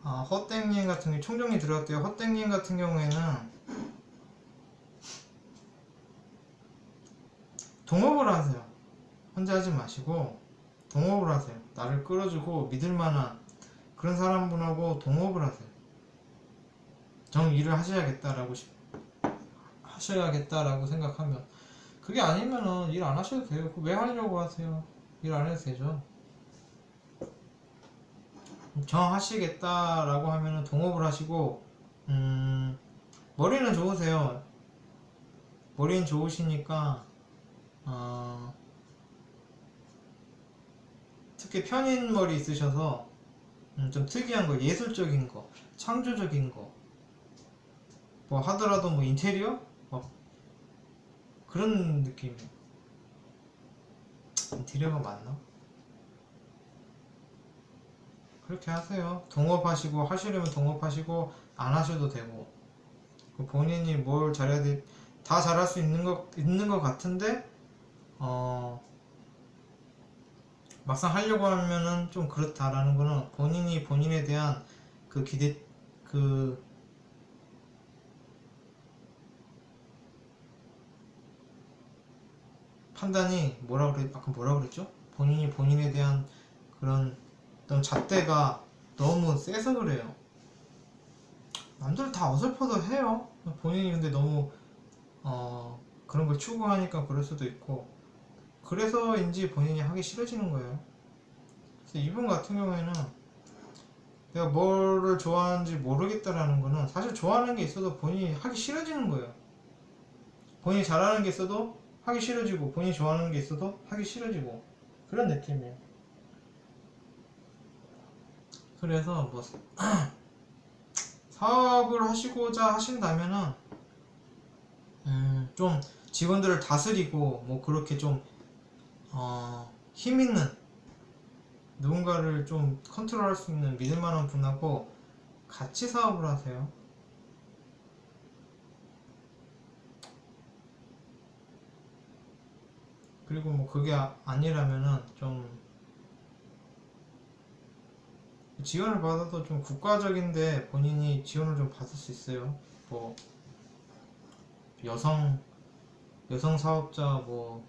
헛땡님 같은 경우 총정리 들어갔대요. 헛땡님 같은 경우에는 동업을 하세요. 혼자 하지 마시고 동업을 하세요. 나를 끌어주고 믿을만한 그런 사람분하고 동업을 하세요. 정 일을 하셔야겠다라고 생각하면, 그게 아니면은 일 안 하셔도 돼요. 왜 하려고 하세요? 일 안 해도 되죠. 정 하시겠다라고 하면은 동업을 하시고, 머리는 좋으세요. 머리는 좋으시니까 특히 편인 머리 있으셔서 좀 특이한 거, 예술적인 거, 창조적인 거 뭐 하더라도 뭐 인테리어? 막 그런 느낌이에요. 인테리어가 맞나? 그렇게 하세요. 동업하시고, 하시려면 동업하시고 안 하셔도 되고, 본인이 뭘 잘해야 돼, 다 잘할 수 있는 것 같은데 막상 하려고 하면은 좀 그렇다라는 거는 본인이 본인에 대한 그 기대, 그 판단이 아까 뭐라 그랬죠? 본인이 본인에 대한 그런 어떤 잣대가 너무 세서 그래요. 남들 다 어설퍼도 해요. 본인이 근데 너무 그런 걸 추구하니까 그럴 수도 있고, 그래서인지 본인이 하기 싫어지는 거예요. 그래서 이분 같은 경우에는 내가 뭐를 좋아하는지 모르겠다라는 거는 사실 좋아하는 게 있어도 본인이 하기 싫어지는 거예요. 본인이 잘하는 게 있어도 하기 싫어지고, 본인이 좋아하는 게 있어도 하기 싫어지고, 그런 느낌이에요. 그래서 뭐 사업을 하시고자 하신다면은 좀 직원들을 다스리고 뭐 그렇게 좀 힘 있는 누군가를 좀 컨트롤할 수 있는 믿을 만한 분하고 같이 사업을 하세요. 그리고 뭐 그게 아니라면은 좀 지원을 받아도 좀 국가적인데 본인이 지원을 좀 받을 수 있어요. 뭐 여성 사업자 뭐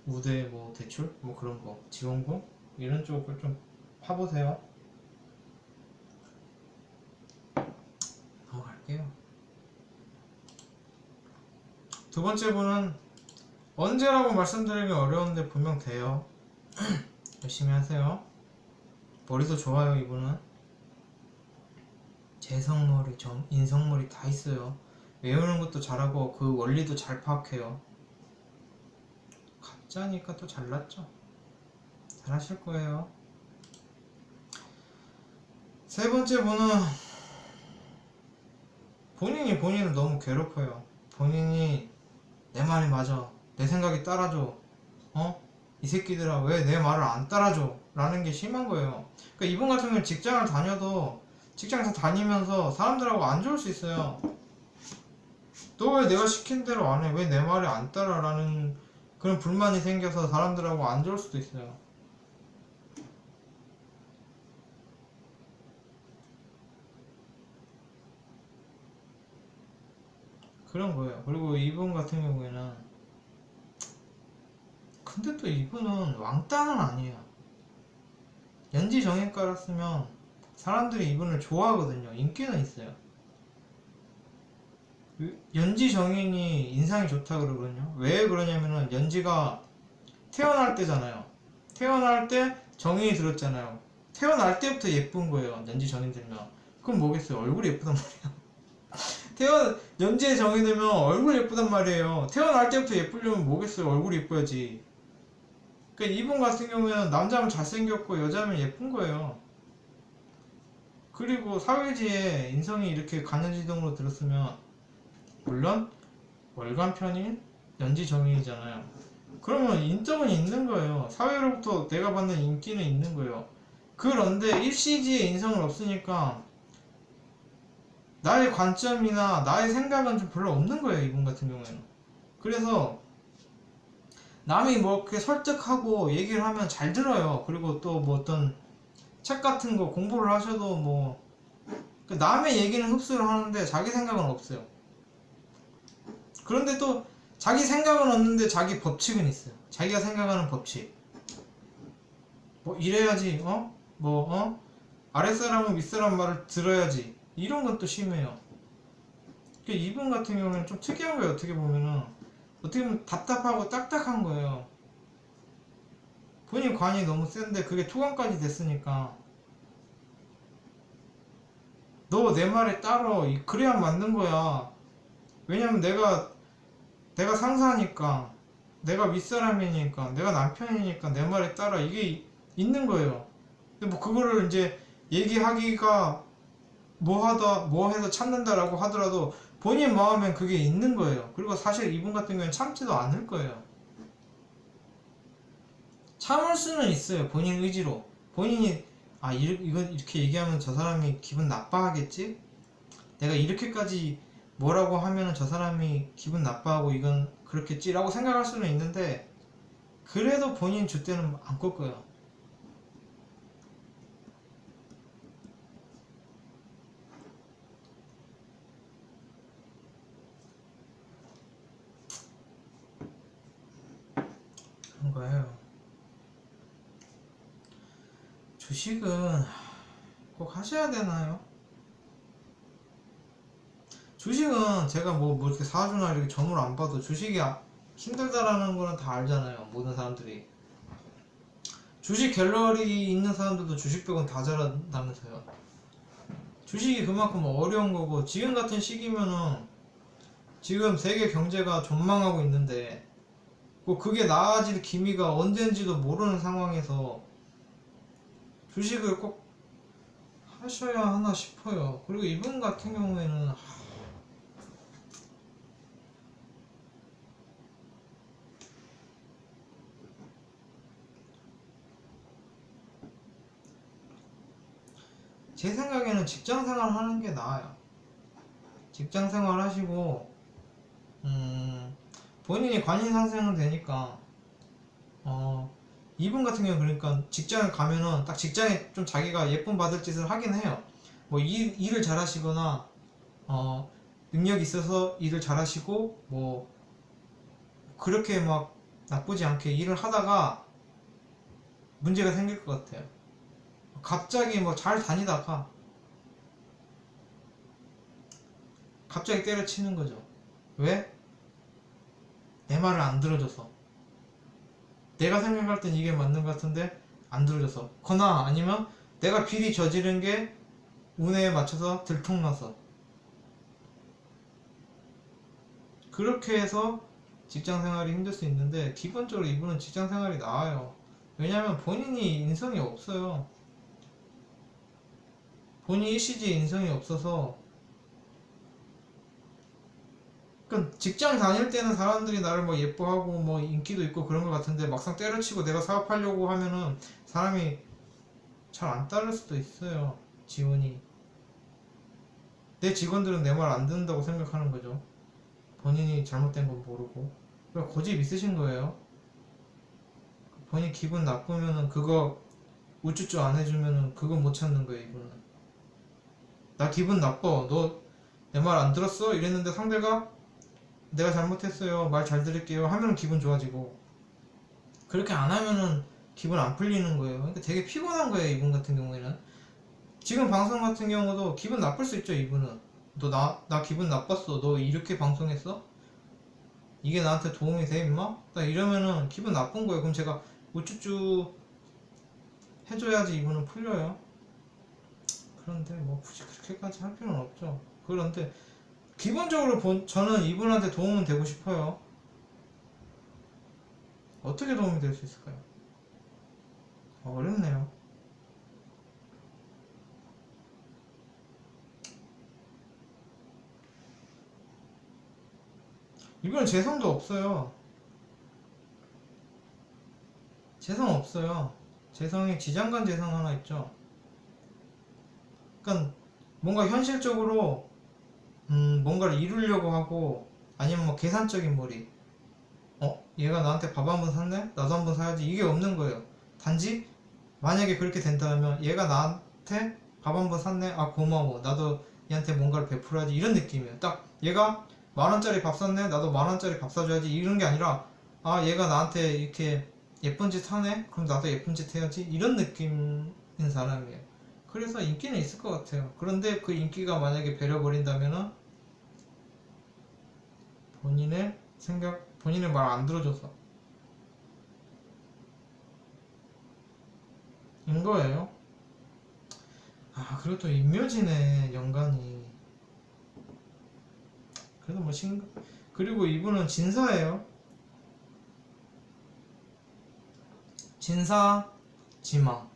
우대 뭐 대출 뭐 그런 거 지원금 이런 쪽을 좀 파보세요. 넘어갈게요. 두 번째 분은 언제라고 말씀드리기 어려운데 분명 돼요. 열심히 하세요. 머리도 좋아요. 이분은 재성머리, 인성머리 다 있어요. 외우는 것도 잘하고 그 원리도 잘 파악해요. 가짜니까 또 잘났죠. 잘하실 거예요. 세 번째 분은 본인이 본인을 너무 괴롭혀요. 본인이 내 말이 맞아, 내 생각이 따라줘, 이 새끼들아 왜 내 말을 안 따라줘 라는 게 심한 거예요. 그러니까 이분 같은 경우는 직장을 다녀도 직장 다니면서 사람들하고 안 좋을 수 있어요. 너 왜 내가 시킨 대로 안 해? 왜 내 말을 안 따라? 라는 그런 불만이 생겨서 사람들하고 안 좋을 수도 있어요. 그런 거예요. 그리고 이분 같은 경우에는 근데 또 이분은 왕따는 아니에요. 연지 정형과였으면 사람들이 이분을 좋아하거든요. 인기는 있어요. 연지 정인이 인상이 좋다 그러거든요. 왜 그러냐면은 연지가 태어날 때잖아요. 태어날 때 정인이 들었잖아요. 태어날 때부터 예쁜 거예요. 연지 정인 들면. 그럼 뭐겠어요? 얼굴이 예쁘단 말이에요. 연지의 정이 들면 얼굴 예쁘단 말이에요. 태어날 때부터 예쁘려면 뭐겠어요? 얼굴이 예뻐야지. 그러니까 이분 같은 경우에는 남자면 잘생겼고 여자면 예쁜 거예요. 그리고 사회지에 인성이 이렇게 간연지동으로 들었으면 물론 월간 편인 연지 정인이잖아요. 그러면 인정은 있는 거예요. 사회로부터 내가 받는 인기는 있는 거예요. 그런데 일시지에 인성을 없으니까 나의 관점이나 나의 생각은 좀 별로 없는 거예요. 이분 같은 경우에는. 그래서 남이 뭐 이렇게 설득하고 얘기를 하면 잘 들어요. 그리고 또 뭐 어떤 책 같은 거 공부를 하셔도 뭐 남의 얘기는 흡수를 하는데 자기 생각은 없어요. 그런데 또 자기 생각은 없는데 자기 법칙은 있어요. 자기가 생각하는 법칙. 뭐 이래야지, 아랫사람은 윗사람 말을 들어야지. 이런 건 또 심해요. 이분 같은 경우는 좀 특이한 거예요. 어떻게 보면 답답하고 딱딱한 거예요. 본인 관이 너무 센데 그게 투관까지 됐으니까 너 내 말에 따라 그래야 맞는 거야. 왜냐면 내가 상사니까, 내가 윗사람이니까, 내가 남편이니까 내 말에 따라 이게 있는 거예요. 근데 뭐 그거를 이제 얘기하기가 뭐 해서 참는다라고 하더라도 본인 마음엔 그게 있는 거예요. 그리고 사실 이분 같은 경우는 참지도 않을 거예요. 참을 수는 있어요. 본인 의지로. 본인이 이건 이렇게 얘기하면 저 사람이 기분 나빠하겠지? 내가 이렇게까지 뭐라고 하면은 저 사람이 기분 나빠하고 이건 그렇겠지라고 생각할 수는 있는데 그래도 본인 줏대는 안 꺾을 거예요. 그런 거예요. 주식은 꼭 하셔야 되나요? 주식은 제가 뭐 이렇게 사주나 이렇게 점을 안 봐도 주식이 힘들다라는 거는 다 알잖아요. 모든 사람들이. 주식 갤러리 있는 사람들도 주식 배우는 다 잘한다면서요. 주식이 그만큼 어려운 거고 지금 같은 시기면은 지금 세계 경제가 전망하고 있는데 뭐 그게 나아질 기미가 언젠지도 모르는 상황에서 주식을 꼭 하셔야 하나 싶어요. 그리고 이분 같은 경우에는 제 생각에는 직장 생활 하는 게 나아요. 직장 생활 하시고 본인이 관인 상생은 되니까 이분 같은 경우 그러니까 직장에 가면은 딱 직장에 좀 자기가 예쁨 받을 짓을 하긴 해요. 뭐 일을 잘하시거나 능력이 있어서 일을 잘하시고 뭐 그렇게 막 나쁘지 않게 일을 하다가 문제가 생길 것 같아요. 갑자기 뭐 잘 다니다가 갑자기 때려치는 거죠. 왜? 내 말을 안 들어줘서. 내가 생각할 땐 이게 맞는 것 같은데 안 들어줘서. 거나 아니면 내가 비리 저지른 게 운에 맞춰서 들통나서. 그렇게 해서 직장 생활이 힘들 수 있는데 기본적으로 이분은 직장 생활이 나아요. 왜냐면 본인이 인성이 없어요. 본인 일시지에 인성이 없어서 그러니까 직장 다닐 때는 사람들이 나를 뭐 예뻐하고 뭐 인기도 있고 그런 것 같은데 막상 때려치고 내가 사업하려고 하면은 사람이 잘 안 따를 수도 있어요. 지원이. 내 직원들은 내 말 안 듣는다고 생각하는 거죠. 본인이 잘못된 건 모르고. 그러니까 고집 있으신 거예요. 본인 기분 나쁘면은 그거 우쭈쭈 안 해주면은 그거 못 찾는 거예요, 이분은. 나 기분 나빠. 너 내 말 안 들었어? 이랬는데 상대가 내가 잘못했어요. 말 잘 들을게요. 하면 기분 좋아지고. 그렇게 안 하면은 기분 안 풀리는 거예요. 그러니까 되게 피곤한 거예요, 이분 같은 경우에는. 지금 방송 같은 경우도 기분 나쁠 수 있죠, 이분은. 나 기분 나빴어. 너 이렇게 방송했어? 이게 나한테 도움이 돼, 임마? 나 이러면은 기분 나쁜 거예요. 그럼 제가 우쭈쭈 해줘야지 이분은 풀려요. 그런데 뭐 굳이 그렇게까지 할 필요는 없죠. 그런데 기본적으로 저는 이분한테 도움은 되고 싶어요. 어떻게 도움이 될 수 있을까요? 어렵네요. 이분은 재성도 없어요. 재성 없어요. 재성이 지장간 재성 하나 있죠. 그러니까 뭔가 현실적으로 뭔가를 이루려고 하고 아니면 뭐 계산적인 머리. 얘가 나한테 밥 한 번 샀네? 나도 한 번 사야지. 이게 없는 거예요. 단지 만약에 그렇게 된다면 얘가 나한테 밥 한 번 샀네? 아 고마워. 나도 얘한테 뭔가를 베풀어야지. 이런 느낌이에요. 딱 얘가 10,000원짜리 밥 샀네? 나도 10,000원짜리 밥 사줘야지. 이런 게 아니라 아 얘가 나한테 이렇게 예쁜 짓 하네? 그럼 나도 예쁜 짓 해야지. 이런 느낌인 사람이에요. 그래서 인기는 있을 것 같아요. 그런데 그 인기가 만약에 배려버린다면은 본인의 말 안 들어줘서 인 거예요. 아, 그리고 또 인묘지네, 연간이. 그래도 뭐 그리고 이분은 진사예요. 진사, 지망.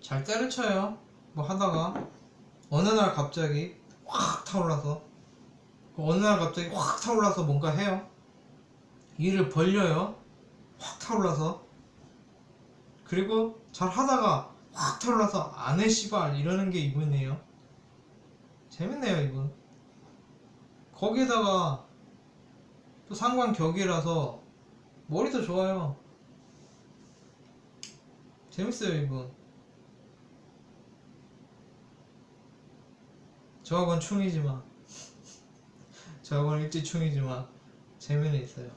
잘 때려쳐요. 뭐 하다가 어느 날 갑자기 확 타올라서 뭔가 해요. 일을 벌려요. 확 타올라서. 그리고 잘 하다가 확 타올라서 안 해 씨발 이러는 게 이분이에요. 재밌네요, 이분. 거기에다가 또 상관격이라서 머리도 좋아요. 재밌어요, 이분. 저하고는 충이지만 저하고는 일지충이지만 재미는 있어요.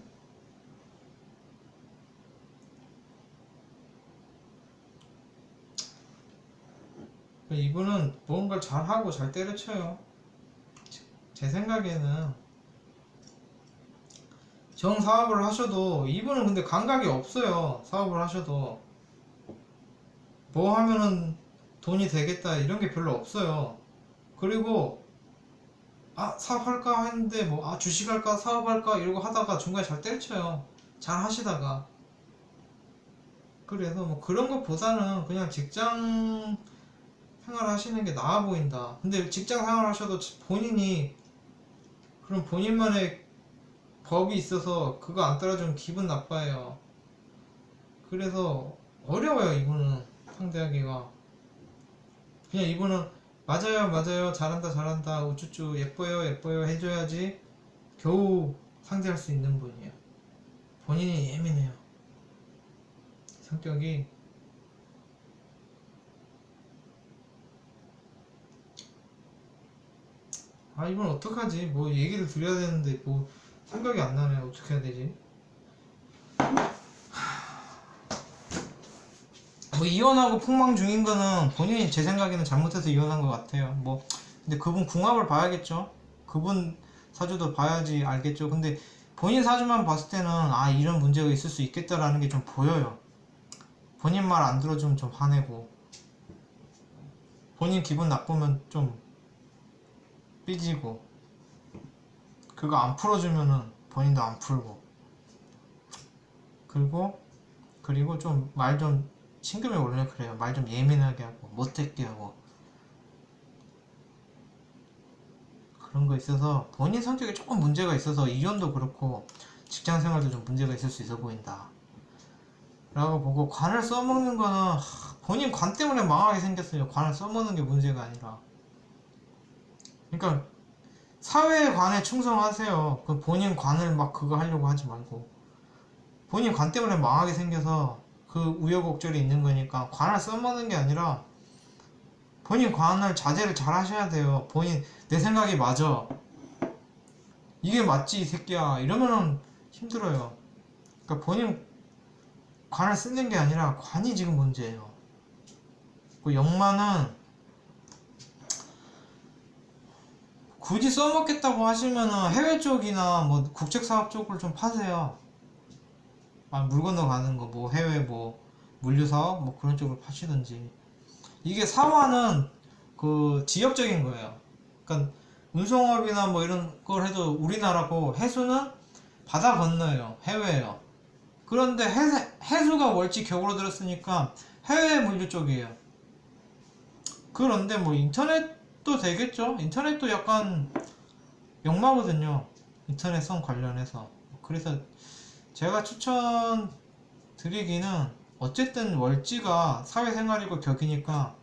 이분은 뭔가를 잘하고 잘 때려쳐요. 제 생각에는 정 사업을 하셔도 이분은 근데 감각이 없어요. 사업을 하셔도 뭐 하면은 돈이 되겠다 이런 게 별로 없어요. 그리고 사업할까 했는데 뭐 주식할까 사업할까 이러고 하다가 중간에 잘 때려쳐요. 잘 하시다가. 그래서 뭐 그런 것보다는 그냥 직장 생활 하시는 게 나아 보인다. 근데 직장 생활 하셔도 본인이 그럼 본인만의 법이 있어서 그거 안 따라주면 기분 나빠요. 그래서 어려워요, 이분은 상대하기가. 그냥 이분은 맞아요 맞아요 잘한다 잘한다 우쭈쭈 예뻐요 예뻐요 해줘야지 겨우 상대할 수 있는 분이에요. 본인이 예민해요. 성격이. 이분 어떡하지? 뭐 얘기를 드려야 되는데 뭐 생각이 안 나네. 어떻게 해야 되지? 뭐 이혼하고 폭망 중인 거는 본인이 제 생각에는 잘못해서 이혼한 것 같아요. 뭐 근데 그분 궁합을 봐야겠죠. 그분 사주도 봐야지 알겠죠. 근데 본인 사주만 봤을 때는 이런 문제가 있을 수 있겠다라는 게 좀 보여요. 본인 말 안 들어주면 좀 화내고 본인 기분 나쁘면 좀 삐지고 그거 안 풀어주면은 본인도 안 풀고 그리고 좀 말 좀 심금이 원래 그래요. 말 좀 예민하게 하고 못됐게 하고 그런 거 있어서 본인 성격에 조금 문제가 있어서 이혼도 그렇고 직장 생활도 좀 문제가 있을 수 있어 보인다 라고 보고, 관을 써먹는 거는 본인 관 때문에 망하게 생겼어요. 관을 써먹는 게 문제가 아니라. 그러니까 사회의 관에 충성하세요. 그 본인 관을 막 그거 하려고 하지 말고, 본인 관 때문에 망하게 생겨서 그 우여곡절이 있는 거니까 관을 써먹는 게 아니라 본인 관을 자제를 잘 하셔야 돼요. 본인 내 생각이 맞아, 이게 맞지 이 새끼야, 이러면은 힘들어요. 그러니까 본인 관을 쓰는 게 아니라 관이 지금 문제예요. 그 역마는 굳이 써먹겠다고 하시면은 해외 쪽이나 뭐 국책사업 쪽을 좀 파세요. 물 건너가는 거, 뭐 해외 뭐 물류사업 뭐 그런 쪽을 파시든지. 이게 사화는 그 지역적인 거예요. 그러니까 운송업이나 뭐 이런 걸 해도 우리나라고, 해수는 바다 건너요, 해외예요. 그런데 해수가 월지 격으로 들었으니까 해외 물류 쪽이에요. 그런데 뭐 인터넷도 되겠죠? 인터넷도 약간 역마거든요, 인터넷성 관련해서. 그래서 제가 추천드리기는, 어쨌든 월지가 사회생활이고 격이니까,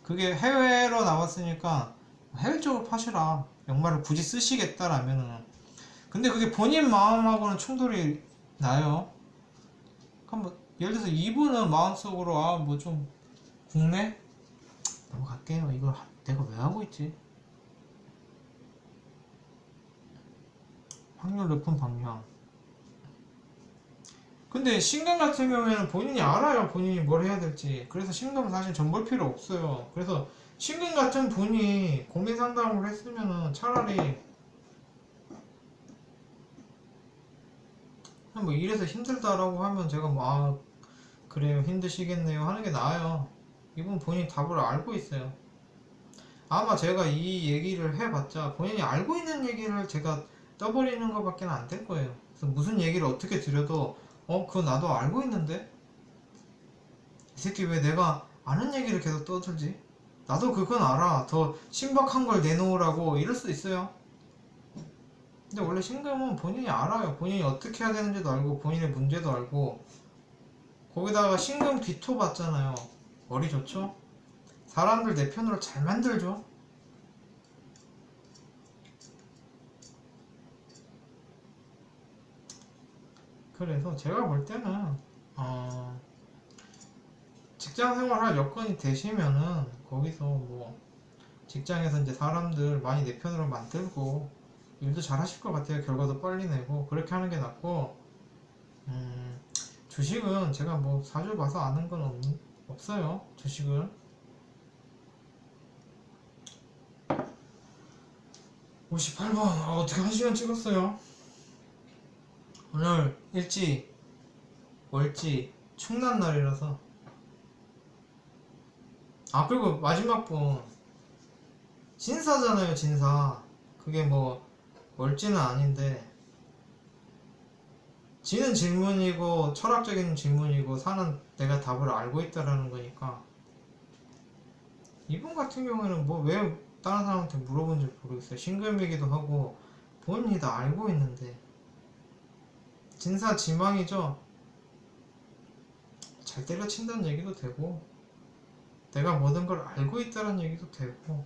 그게 해외로 나왔으니까 해외 쪽으로 파시라. 역마를 굳이 쓰시겠다라면은. 근데 그게 본인 마음하고는 충돌이 나요. 그럼 뭐 예를 들어서 이분은 마음속으로 뭐 좀 국내 넘어갈게요, 이걸 내가 왜 하고 있지, 확률 높은 방향. 근데 신금 같은 경우에는 본인이 알아요, 본인이 뭘 해야 될지. 그래서 신금은 사실 전 볼 필요 없어요. 그래서 신금 같은 분이 고민 상담을 했으면은 차라리 뭐 이래서 힘들다라고 하면 제가 뭐 그래요, 힘드시겠네요 하는 게 나아요. 이분 본인 답을 알고 있어요. 아마 제가 이 얘기를 해봤자 본인이 알고 있는 얘기를 제가 떠버리는 것밖에 안 될 거예요. 그래서 무슨 얘기를 어떻게 드려도 그거 나도 알고 있는데 이 새끼 왜 내가 아는 얘기를 계속 떠들지? 나도 그건 알아, 더 신박한 걸 내놓으라고 이럴 수 있어요. 근데 원래 신금은 본인이 알아요. 본인이 어떻게 해야 되는지도 알고 본인의 문제도 알고. 거기다가 신금 귀토 받잖아요. 머리 좋죠? 사람들 내 편으로 잘 만들죠? 그래서 제가 볼 때는 직장 생활할 여건이 되시면은 거기서 뭐 직장에서 이제 사람들 많이 내 편으로 만들고 일도 잘 하실 것 같아요. 결과도 빨리 내고 그렇게 하는 게 낫고, 주식은 제가 뭐 사주 봐서 아는 건 없어요. 주식은 58번. 어떻게 1시간 찍었어요? 오늘 일지 월지 충남 날이라서. 그리고 마지막 분 진사잖아요, 진사. 그게 뭐 월지는 아닌데, 지는 질문이고 철학적인 질문이고 사는 내가 답을 알고 있다라는 거니까, 이분 같은 경우에는 뭐 왜 다른 사람한테 물어본지 모르겠어요. 신금이기도 하고 본인이 다 알고 있는데. 진사지망이죠. 잘 때려친다는 얘기도 되고, 내가 모든 걸 알고 있다는 얘기도 되고.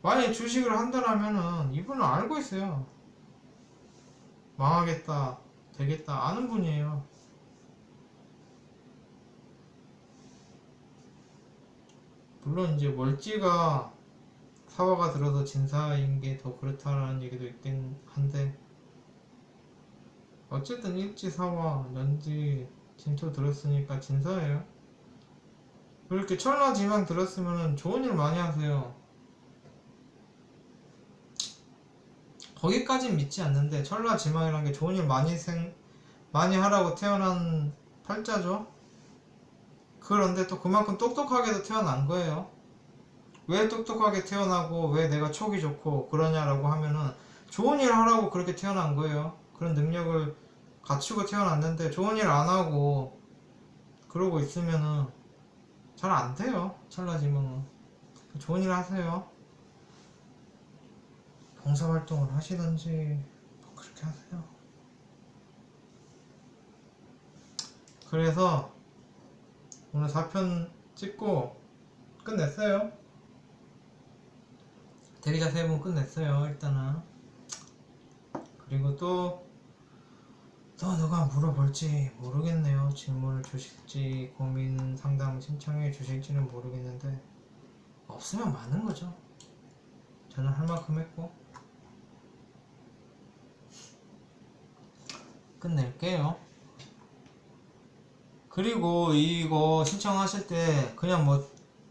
만약에 주식을 한다라면은 이분은 알고 있어요. 망하겠다, 되겠다, 아는 분이에요. 물론 이제 월지가 사화가 들어서 진사인 게 더 그렇다라는 얘기도 있긴 한데, 어쨌든 일지 사화 연지 진토 들었으니까 진사예요. 그렇게 천라지망 들었으면 좋은 일 많이 하세요. 거기까진 믿지 않는데, 천라지망이라는 게 좋은 일 많이 하라고 태어난 팔자죠. 그런데 또 그만큼 똑똑하게도 태어난 거예요. 왜 똑똑하게 태어나고 왜 내가 촉이 좋고 그러냐라고 하면은, 좋은 일 하라고 그렇게 태어난 거예요. 그런 능력을 갖추고 태어났는데 좋은 일 안 하고 그러고 있으면은 잘 안 돼요. 천라지망은. 좋은 일 하세요. 봉사활동을 하시던지 뭐 그렇게 하세요. 그래서 오늘 4편 찍고 끝냈어요. 대기자 3분 끝냈어요. 일단은. 그리고 또 누가 물어볼지 모르겠네요. 질문을 주실지 고민 상담 신청해 주실지는 모르겠는데 없으면 많은 거죠. 저는 할 만큼 했고 끝낼게요. 그리고 이거 신청하실 때 그냥 뭐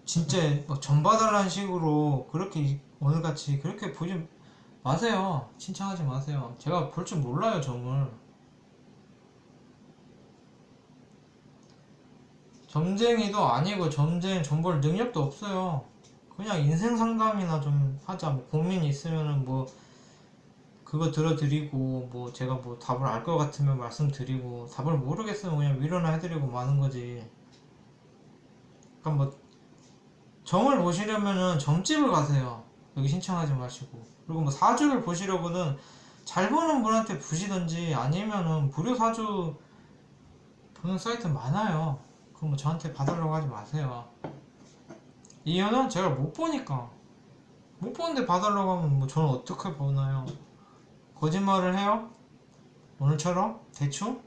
진짜 뭐 전 봐달라는 식으로 그렇게 오늘같이 그렇게 보지 마세요. 신청하지 마세요. 제가 볼 줄 몰라요, 점을. 점쟁이도 아니고 점 볼 능력도 없어요. 그냥 인생 상담이나 좀 하자. 뭐 고민이 있으면은 뭐 그거 들어드리고 뭐 제가 뭐 답을 알 것 같으면 말씀드리고 답을 모르겠으면 그냥 위로나 해드리고 마는 거지. 그러니까 뭐 점을 보시려면은 점집을 가세요. 여기 신청하지 마시고. 그리고 뭐 사주를 보시려고는 잘 보는 분한테 보시던지 아니면은 무료 사주 보는 사이트 많아요. 그럼 뭐 저한테 봐달라고 하지 마세요. 이유는 제가 못 보니까. 못 보는데 봐달라고 하면 뭐 저는 어떻게 보나요? 거짓말을 해요? 오늘처럼? 대충?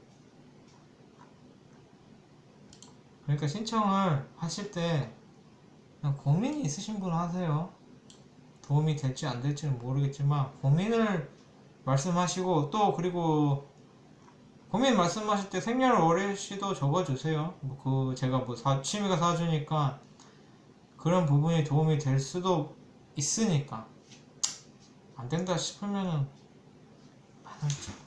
그러니까 신청을 하실 때 그냥 고민이 있으신 분 하세요. 도움이 될지 안 될지는 모르겠지만 고민을 말씀하시고 또 그리고 고민 말씀하실 때 생년월일시도 적어주세요. 뭐 그 제가 뭐 취미가 사주니까 그런 부분이 도움이 될 수도 있으니까 안 된다 싶으면은 안 할죠.